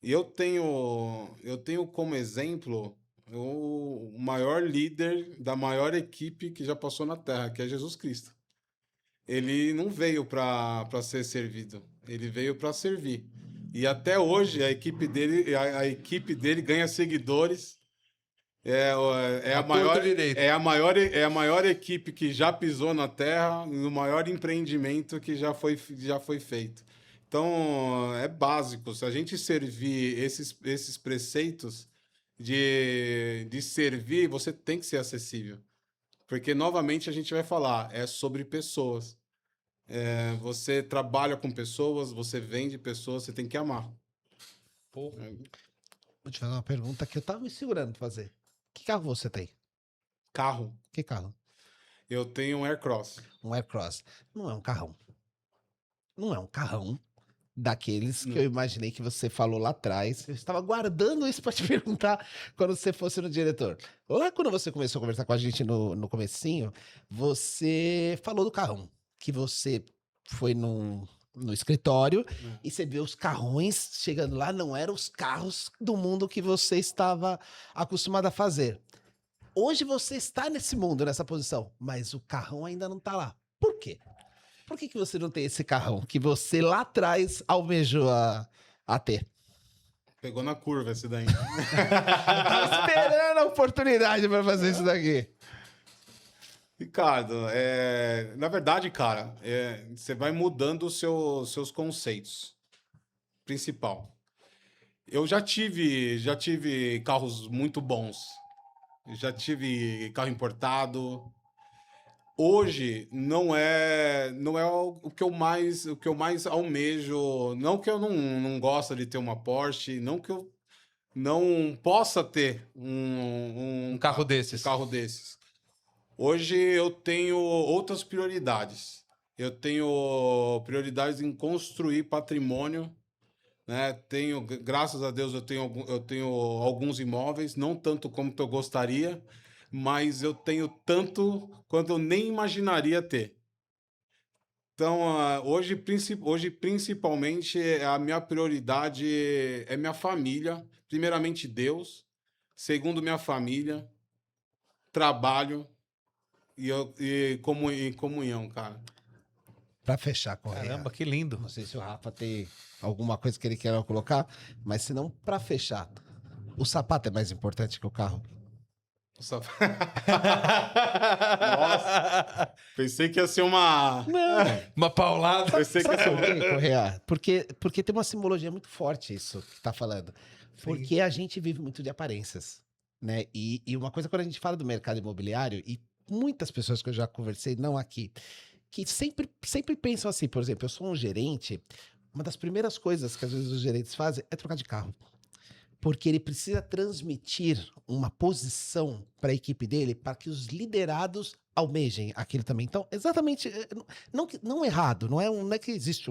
E eu tenho como exemplo o maior líder da maior equipe que já passou na Terra, que é Jesus Cristo. Ele não veio para ser servido, ele veio para servir. E até hoje a equipe dele ganha seguidores. É a maior equipe que já pisou na Terra, no maior empreendimento que já foi feito. Então, é básico. Se a gente servir esses preceitos de servir, você tem que ser acessível. Porque, novamente, a gente vai falar, é sobre pessoas. Você trabalha com pessoas, você vende pessoas, você tem que amar. Vou te fazer uma pergunta que eu tava me segurando pra fazer. Que carro você tem? Carro. Que carro? Eu tenho um Aircross. Um Aircross. Não é um carrão. Não é um carrão daqueles que Não. eu imaginei que você falou lá atrás. Eu estava guardando isso para te perguntar quando você fosse no diretor. Lá quando você começou a conversar com a gente no comecinho, você falou do carrão. Que você foi no escritório e você viu os carrões chegando lá. Não eram os carros do mundo que você estava acostumado a fazer. Hoje você está nesse mundo, nessa posição, mas o carrão ainda não está lá. Por quê? Por que você não tem esse carrão que você lá atrás almejou a ter? Pegou na curva esse daí. Tava esperando a oportunidade para fazer isso daqui. Ricardo, na verdade, cara, você vai mudando os seus conceitos. Principal. Eu já tive carros muito bons. Já tive carro importado. Hoje não é o que eu mais almejo. Não que eu não gosto de ter uma Porsche, não que eu não possa ter Um carro desses. um carro desses. Hoje eu tenho outras prioridades. Eu tenho prioridades em construir patrimônio, né? Graças a Deus, eu tenho alguns imóveis, não tanto como eu gostaria, mas eu tenho tanto quanto eu nem imaginaria ter. Então, hoje principalmente, a minha prioridade é minha família. Primeiramente, Deus. Segundo, minha família. Trabalho e comunhão, cara. Para fechar, Correia. Caramba, que lindo. Não sei se o Rafa tem alguma coisa que ele queira colocar, mas se não, para fechar, o sapato é mais importante que o carro? Nossa, pensei que ia ser uma... Uma paulada. Pensei que ia Sabe ser por quê, Correia? Porque tem uma simbologia muito forte isso que tá falando. Porque a gente vive muito de aparências, né? E uma coisa, quando a gente fala do mercado imobiliário, e muitas pessoas que eu já conversei, não aqui, que sempre pensam assim, por exemplo, eu sou um gerente, uma das primeiras coisas que às vezes os gerentes fazem é trocar de carro. Porque ele precisa transmitir uma posição para a equipe dele para que os liderados almejem aquilo também. Então, exatamente, não errado, não é que existe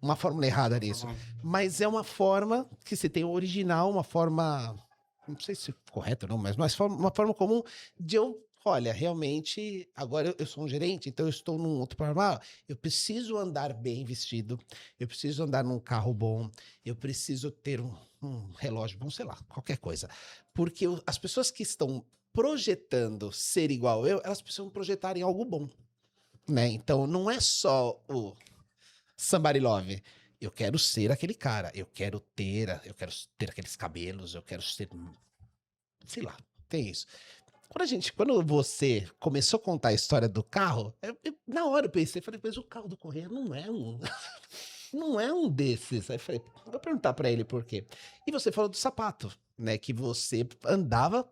uma fórmula errada nisso, mas é uma forma que se tem o original, uma forma, não sei se é correta ou não, mas uma forma comum de olha, realmente, agora eu sou um gerente, então eu estou num outro patamar, eu preciso andar bem vestido, eu preciso andar num carro bom, eu preciso ter um relógio bom, sei lá, qualquer coisa. Porque as pessoas que estão projetando ser igual eu, elas precisam projetar em algo bom, né? Então, não é só o somebody love. Eu quero ser aquele cara, eu quero ter aqueles cabelos, eu quero ser, sei lá, tem isso. Quando você começou a contar a história do carro, na hora eu pensei, falei, mas o carro do Correia não é um desses. Aí eu falei, vou perguntar pra ele por quê. E você falou do sapato, né? Que você andava,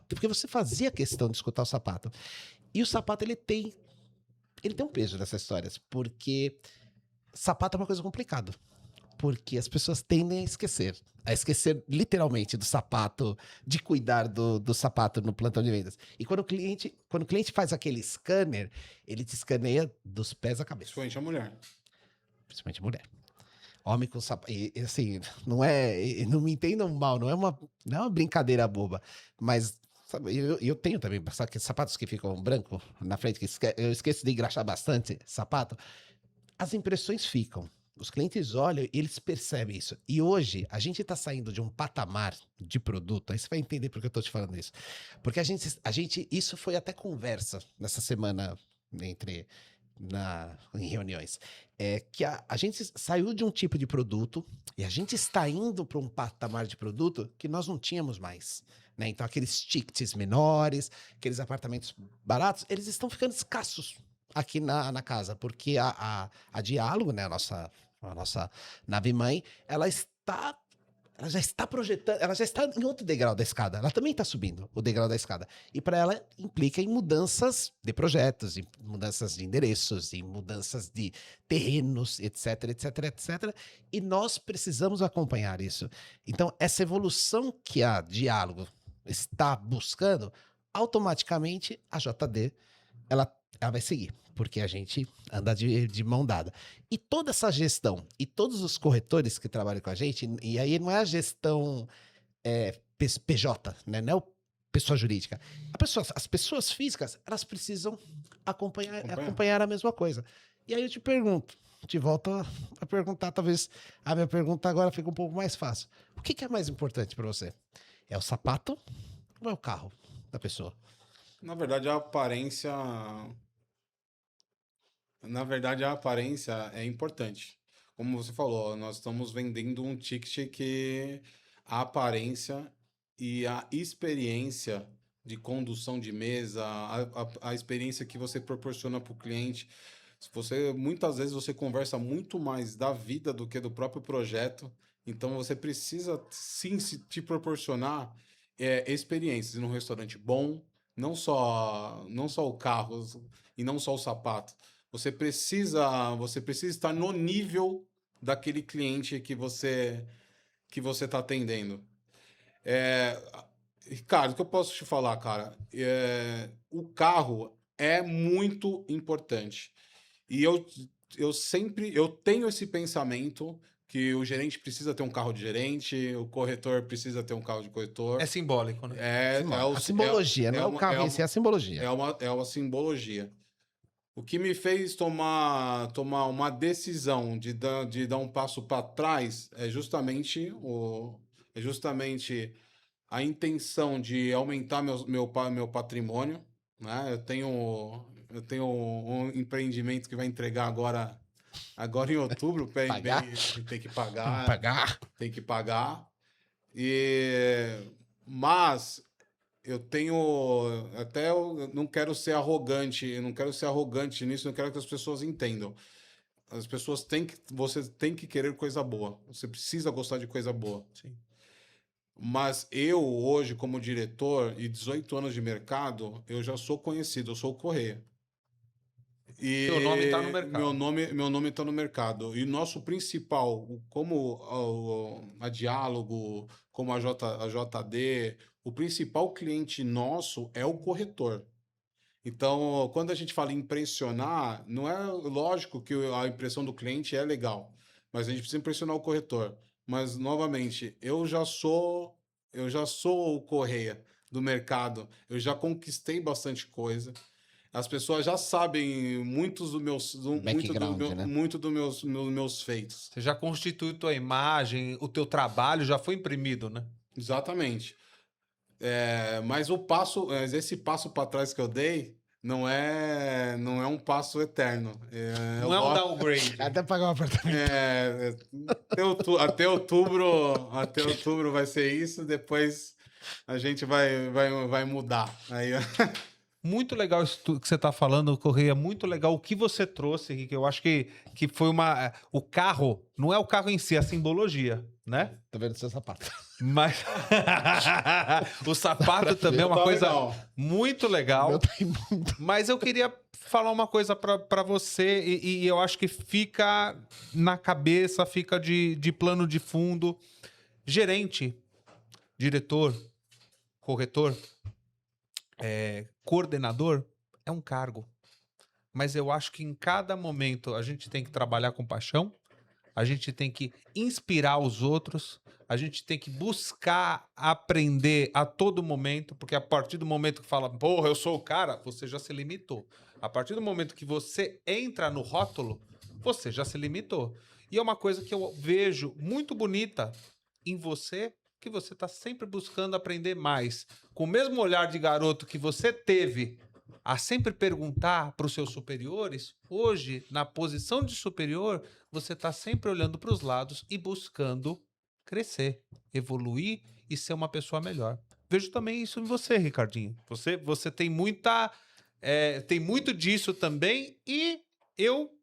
porque você fazia questão de escutar o sapato. E o sapato, ele tem um peso nessas histórias, porque sapato é uma coisa complicada. Porque as pessoas tendem a esquecer literalmente do sapato, de cuidar do sapato no plantão de vendas. E quando o cliente faz aquele scanner, ele te escaneia dos pés à cabeça. Principalmente a mulher. Principalmente mulher. Homem com sapato. E assim, não me entendam mal, não é uma brincadeira boba. Mas sabe, eu tenho também, sabe, aqueles sapatos que ficam branco na frente, que eu esqueço de engraxar bastante sapato. As impressões ficam. Os clientes olham e eles percebem isso. E hoje, a gente está saindo de um patamar de produto, aí você vai entender por que eu estou te falando isso. Porque isso foi até conversa nessa semana em reuniões. Que a gente saiu de um tipo de produto e a gente está indo para um patamar de produto que nós não tínhamos mais. Né? Então, aqueles tickets menores, aqueles apartamentos baratos, eles estão ficando escassos aqui na casa, porque a Diálogo, né, a nossa nave-mãe, ela já está projetando, ela já está em outro degrau da escada, ela também está subindo o degrau da escada, e para ela implica em mudanças de projetos, em mudanças de endereços, em mudanças de terrenos, etc, etc, etc, e nós precisamos acompanhar isso. Então, essa evolução que a Diálogo está buscando, automaticamente a JD ela vai seguir, porque a gente anda de mão dada. E toda essa gestão, e todos os corretores que trabalham com a gente, e aí não é a gestão PJ, né? Não é pessoa jurídica. As pessoas físicas, elas precisam acompanhar a mesma coisa. E aí eu te pergunto, te volto a perguntar, talvez a minha pergunta agora fica um pouco mais fácil. O que é mais importante para você? É o sapato ou é o carro da pessoa? Na verdade, a aparência é importante. Como você falou, nós estamos vendendo um ticket que a aparência e a experiência de condução de mesa, a experiência que você proporciona para o cliente. Muitas vezes você conversa muito mais da vida do que do próprio projeto. Então você precisa sim te proporcionar experiências num restaurante bom, não só o carro e não só o sapato. Você precisa estar no nível daquele cliente que você está atendendo. Ricardo, o que eu posso te falar, cara? O carro é muito importante. E eu tenho esse pensamento que o gerente precisa ter um carro de gerente, o corretor precisa ter um carro de corretor. É simbólico, né? A simbologia, não é o carro em si, é a simbologia. É uma simbologia. O que me fez tomar uma decisão de dar um passo para trás é justamente a intenção de aumentar meu patrimônio, né? Eu tenho um empreendimento que vai entregar agora em outubro. Tem que pagar. Tem que pagar. Mas eu não quero ser arrogante, nisso, não quero que as pessoas entendam. Você tem que querer coisa boa. Você precisa gostar de coisa boa. Sim. Mas eu, hoje, como diretor e 18 anos de mercado, eu já sou conhecido, eu sou o Correia. E seu nome está no mercado. Meu nome está no mercado. E nosso principal, como a Diálogo, como a JD, o principal cliente nosso é o corretor. Então, quando a gente fala em impressionar, não é lógico que a impressão do cliente é legal, mas a gente precisa impressionar o corretor. Mas, novamente, eu já sou o Correia do mercado. Eu já conquistei bastante coisa. As pessoas já sabem muito dos meus feitos. Você já constituiu tua imagem, o teu trabalho já foi imprimido, né? Exatamente. Mas esse passo para trás que eu dei não é um passo eterno. Não é um downgrade. Até pagar um apartamento. Até outubro vai ser isso, depois a gente vai mudar. Aí... Muito legal isso que você está falando, Correia. Muito legal o que você trouxe, Henrique. Eu acho que foi o carro, não é o carro em si, é a simbologia, né? Tô vendo seu sapato. Mas o sapato também é uma coisa muito legal. Mas eu queria falar uma coisa para você e eu acho que fica na cabeça, fica de plano de fundo. Gerente, diretor, corretor, coordenador é um cargo. Mas eu acho que em cada momento a gente tem que trabalhar com paixão, a gente tem que inspirar os outros, a gente tem que buscar aprender a todo momento, porque a partir do momento que fala, porra, eu sou o cara, você já se limitou. A partir do momento que você entra no rótulo, você já se limitou. E é uma coisa que eu vejo muito bonita em você, que você está sempre buscando aprender mais. Com o mesmo olhar de garoto que você teve a sempre perguntar para os seus superiores, hoje, na posição de superior, você está sempre olhando para os lados e buscando crescer, evoluir e ser uma pessoa melhor. Vejo também isso em você, Ricardinho. Você tem tem muito disso também e eu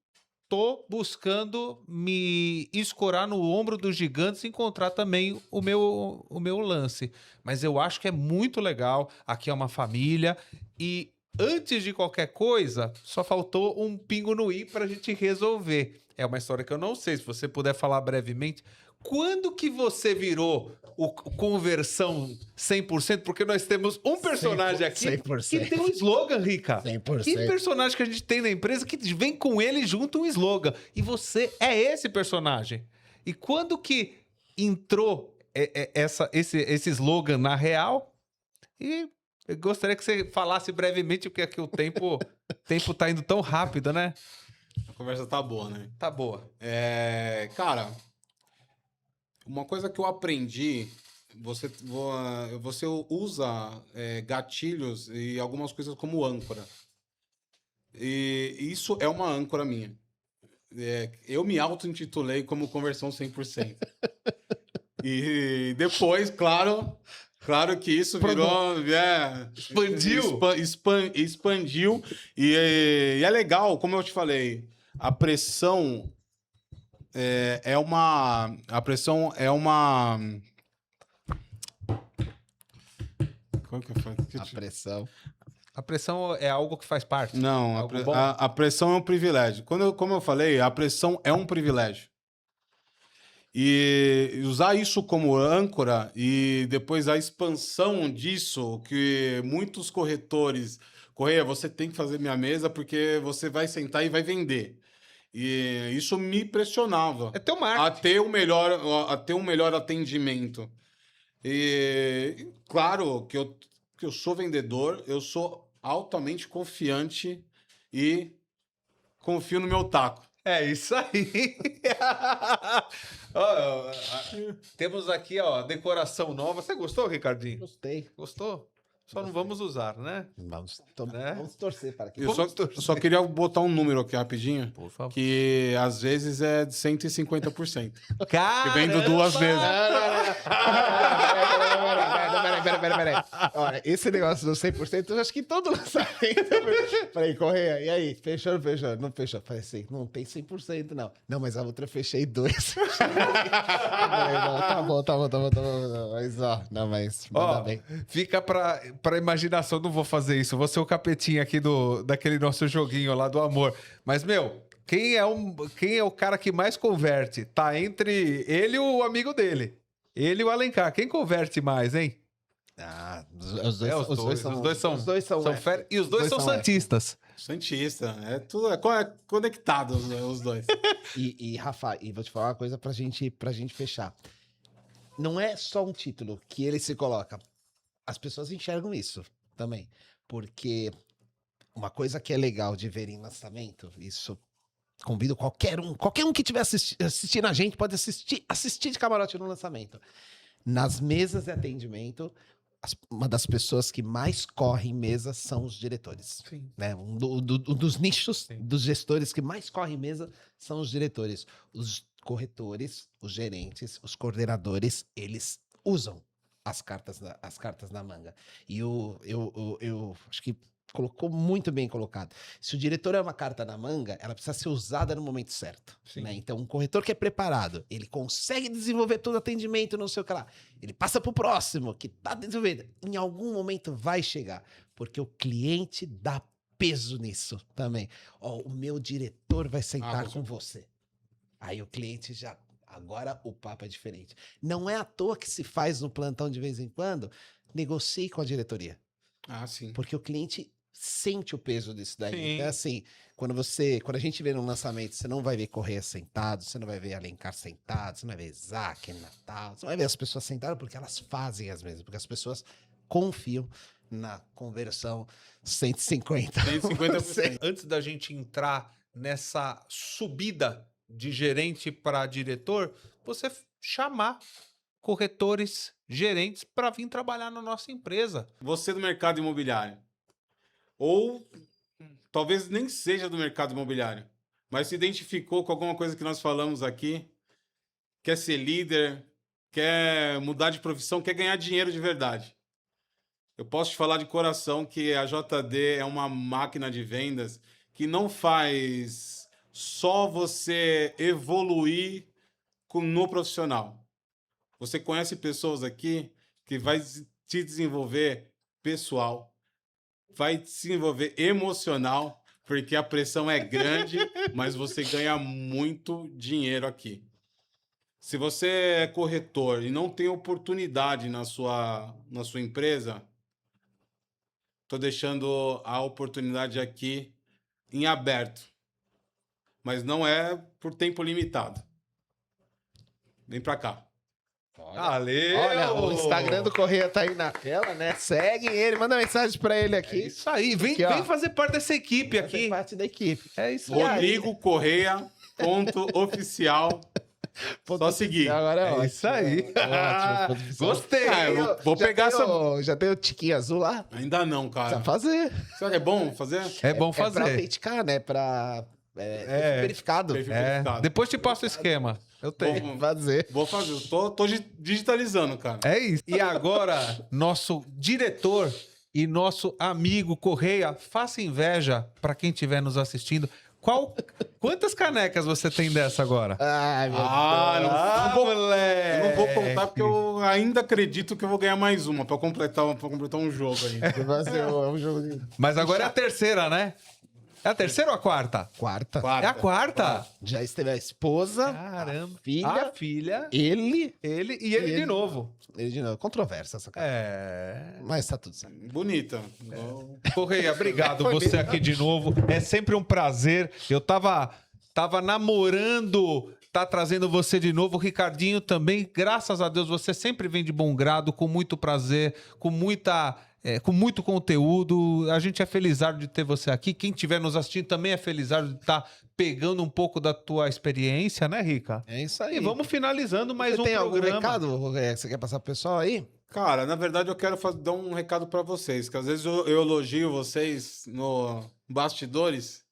tô buscando me escorar no ombro dos gigantes e encontrar também o meu lance. Mas eu acho que é muito legal. Aqui é uma família e antes de qualquer coisa, só faltou um pingo no i para a gente resolver. É uma história que eu não sei, se você puder falar brevemente, quando que você virou o conversão 100%? Porque nós temos um personagem aqui 100%. que tem um slogan, Rica. 100%. Que personagem que a gente tem na empresa que vem com ele junto um slogan. E você é esse personagem. E quando que entrou esse slogan na real? E eu gostaria que você falasse brevemente, porque aqui o tempo tá indo tão rápido, né? A conversa tá boa, né? Tá boa. Cara, uma coisa que eu aprendi, você usa gatilhos e algumas coisas como âncora. E isso é uma âncora minha. Eu me auto-intitulei como conversão 100%. E depois, claro que isso virou... Expandiu. Expandiu. E é legal, como eu te falei, a pressão A pressão é uma... Qual que foi? A pressão. A pressão é algo que faz parte? Não, Algo bom? a pressão é um privilégio. Como eu falei, a pressão é um privilégio. E usar isso como âncora e depois a expansão disso, que muitos corretores... Correia, você tem que fazer minha mesa porque você vai sentar e vai vender. E isso me pressionava. É teu marketing. A ter um melhor atendimento. E claro que eu sou vendedor, eu sou altamente confiante e confio no meu taco. É isso aí. Ó, temos aqui, ó, decoração nova. Você gostou, Ricardinho? Gostei. Gostou? Só não vamos usar, né? Vamos torcer para que... Eu só queria botar um número aqui rapidinho, Por favor. que às vezes é de 150%. Cara, Que vendo duas vezes. Peraí. Olha, esse negócio do 100%, eu acho que todo lançamento... Peraí, Correia, e aí? Fechou ou não fechou? Não fechou. Falei assim, não tem 100% não. Não, mas a outra eu fechei 2. Tá bom. Mas, ó, não, mas manda bem. Fica pra imaginação, não vou fazer isso. Vou ser o capetinha aqui daquele nosso joguinho lá do amor. Mas, meu, quem é o cara que mais converte? Tá entre ele e o amigo dele. Ele e o Alencar. Quem converte mais, hein? Ah, os dois são fera. E os dois são santistas. Santista, tudo conectado os dois. E Rafa, e vou te falar uma coisa pra gente fechar. Não é só um título que ele se coloca. As pessoas enxergam isso também. Porque uma coisa que é legal de ver em lançamento, isso convido qualquer um que estiver assistindo a gente pode assistir de camarote no lançamento. Nas mesas de atendimento, uma das pessoas que mais correm mesa são os diretores. Sim. Né? Um dos nichos, Sim, dos gestores que mais correm mesa são os diretores. Os corretores, os gerentes, os coordenadores, eles usam as cartas na manga. E eu acho que colocou muito bem colocado. Se o diretor é uma carta na manga, ela precisa ser usada no momento certo. Né? Então, um corretor que é preparado, ele consegue desenvolver todo o atendimento, não sei o que lá. Ele passa para o próximo, que está desenvolvendo. Em algum momento vai chegar, porque o cliente dá peso nisso também. Ó, o meu diretor vai sentar com você. Aí o cliente já... Agora o papo é diferente. Não é à toa que se faz no plantão de vez em quando, negocie com a diretoria. Ah, sim. Porque o cliente sente o peso disso daí. Sim. Então, assim, quando a gente vê no lançamento, você não vai ver Correia sentado, você não vai ver Alencar sentado, você não vai ver Isaac, Natal, você vai ver as pessoas sentadas porque elas fazem as mesmas, porque as pessoas confiam na conversão 150. 150%. Antes da gente entrar nessa subida de gerente para diretor, você chamar corretores, gerentes para vir trabalhar na nossa empresa. Você do mercado imobiliário. Ou talvez nem seja do mercado imobiliário, mas se identificou com alguma coisa que nós falamos aqui, quer ser líder, quer mudar de profissão, quer ganhar dinheiro de verdade. Eu posso te falar de coração que a JD é uma máquina de vendas que não faz só você evoluir no profissional. Você conhece pessoas aqui que vai te desenvolver pessoal, vai te desenvolver emocional, porque a pressão é grande, mas você ganha muito dinheiro aqui. Se você é corretor e não tem oportunidade na sua empresa, tô deixando a oportunidade aqui em aberto. Mas não é por tempo limitado. Vem pra cá. Valeu! Olha, o Instagram do Correia tá aí na tela, né? Segue ele, manda mensagem pra ele aqui. É isso aí, vem, Aqui, ó. vem fazer parte dessa equipe Fazer aqui. parte da equipe. É isso aí. Rodrigo Correia, .oficial. Só seguir. Agora é É ótimo. isso aí. Ótimo, ponto oficial. Gostei. Ah, eu vou Já pegar tem essa... Já tem o tiquinho azul lá? Ainda não, cara. Precisa fazer. Será que é bom fazer? É bom É pra fazer. autenticar, né? Pra... verificado. É, depois te passo o esquema. Eu tenho. Tem que fazer. Vou fazer. Eu tô digitalizando, cara. É isso. E agora, nosso diretor e nosso amigo Correia, faça inveja para quem estiver nos assistindo. Quantas canecas você tem dessa agora? Ai, meu Ah, não vou, moleque! eu não vou contar porque eu ainda acredito que eu vou ganhar mais uma pra completar um jogo aí. Deus. Vai ser um jogo de... Mas agora é a terceira, né? É a terceira ou a quarta? Quarta. É a quarta? Já esteve a esposa, Caramba. a A filha, ele ele e ele de novo. Ele de novo. Controversa essa cara. É. Mas tá tudo certo. Bonita. Correia, obrigado Foi você bem, aqui de novo. É sempre um prazer. Eu tava namorando, tá trazendo você de novo. O Ricardinho também, graças a Deus, você sempre vem de bom grado, com muito prazer, com muito conteúdo. A gente é felizardo de ter você aqui. Quem estiver nos assistindo também é felizardo de estar pegando um pouco da tua experiência, né, Rica? É isso aí. E vamos finalizando mais Você um tem algum programa. recado que você quer passar pro pessoal aí? Cara, na verdade eu quero dar um recado pra vocês, que às vezes eu elogio vocês no bastidores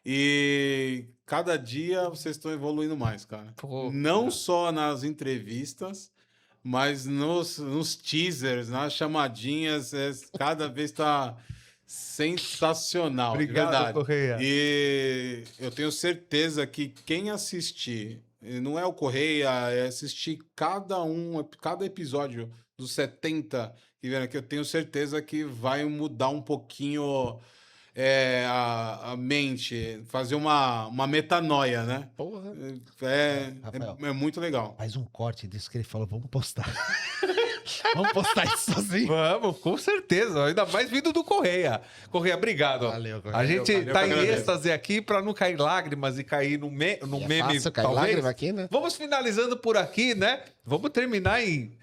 e cada dia vocês estão evoluindo mais, cara. Pô, Não só nas entrevistas, mas nos teasers, nas chamadinhas, cada vez tá sensacional, de Obrigado, verdade. Correia. E eu tenho certeza que quem assistir, não é o Correia, é assistir cada episódio dos 70 que vem aqui, eu tenho certeza que vai mudar um pouquinho a mente, fazer uma metanoia, né? Porra. Rafael. É muito legal. Faz um corte disso que ele falou, vamos postar. Vamos postar isso sozinho. Vamos, com certeza. Ainda mais vindo do Correia. Correia, obrigado. Valeu, Correia. A gente Valeu, tá em agradeço. êxtase aqui pra não cair lágrimas e cair num meme, Fácil, cai talvez. lágrima aqui, né? Vamos finalizando por aqui, né? Vamos terminar em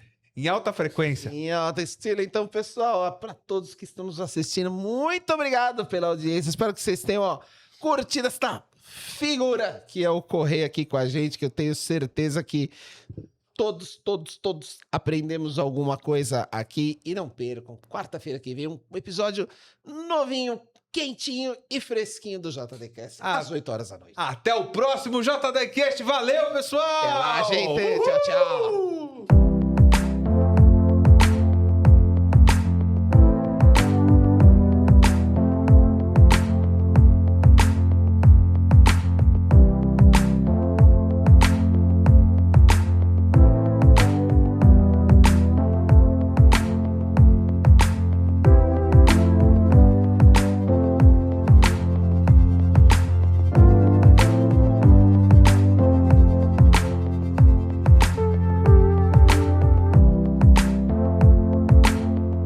alta frequência. Em alta estilo. Então, pessoal, para todos que estão nos assistindo, muito obrigado pela audiência. Espero que vocês tenham curtido esta figura que é o Correia aqui com a gente, que eu tenho certeza que todos aprendemos alguma coisa aqui. E não percam, quarta-feira que vem, um episódio novinho, quentinho e fresquinho do JDcast, às 8 horas da noite. Até o próximo JDcast. Valeu, pessoal! Até lá, gente. Tchau, tchau.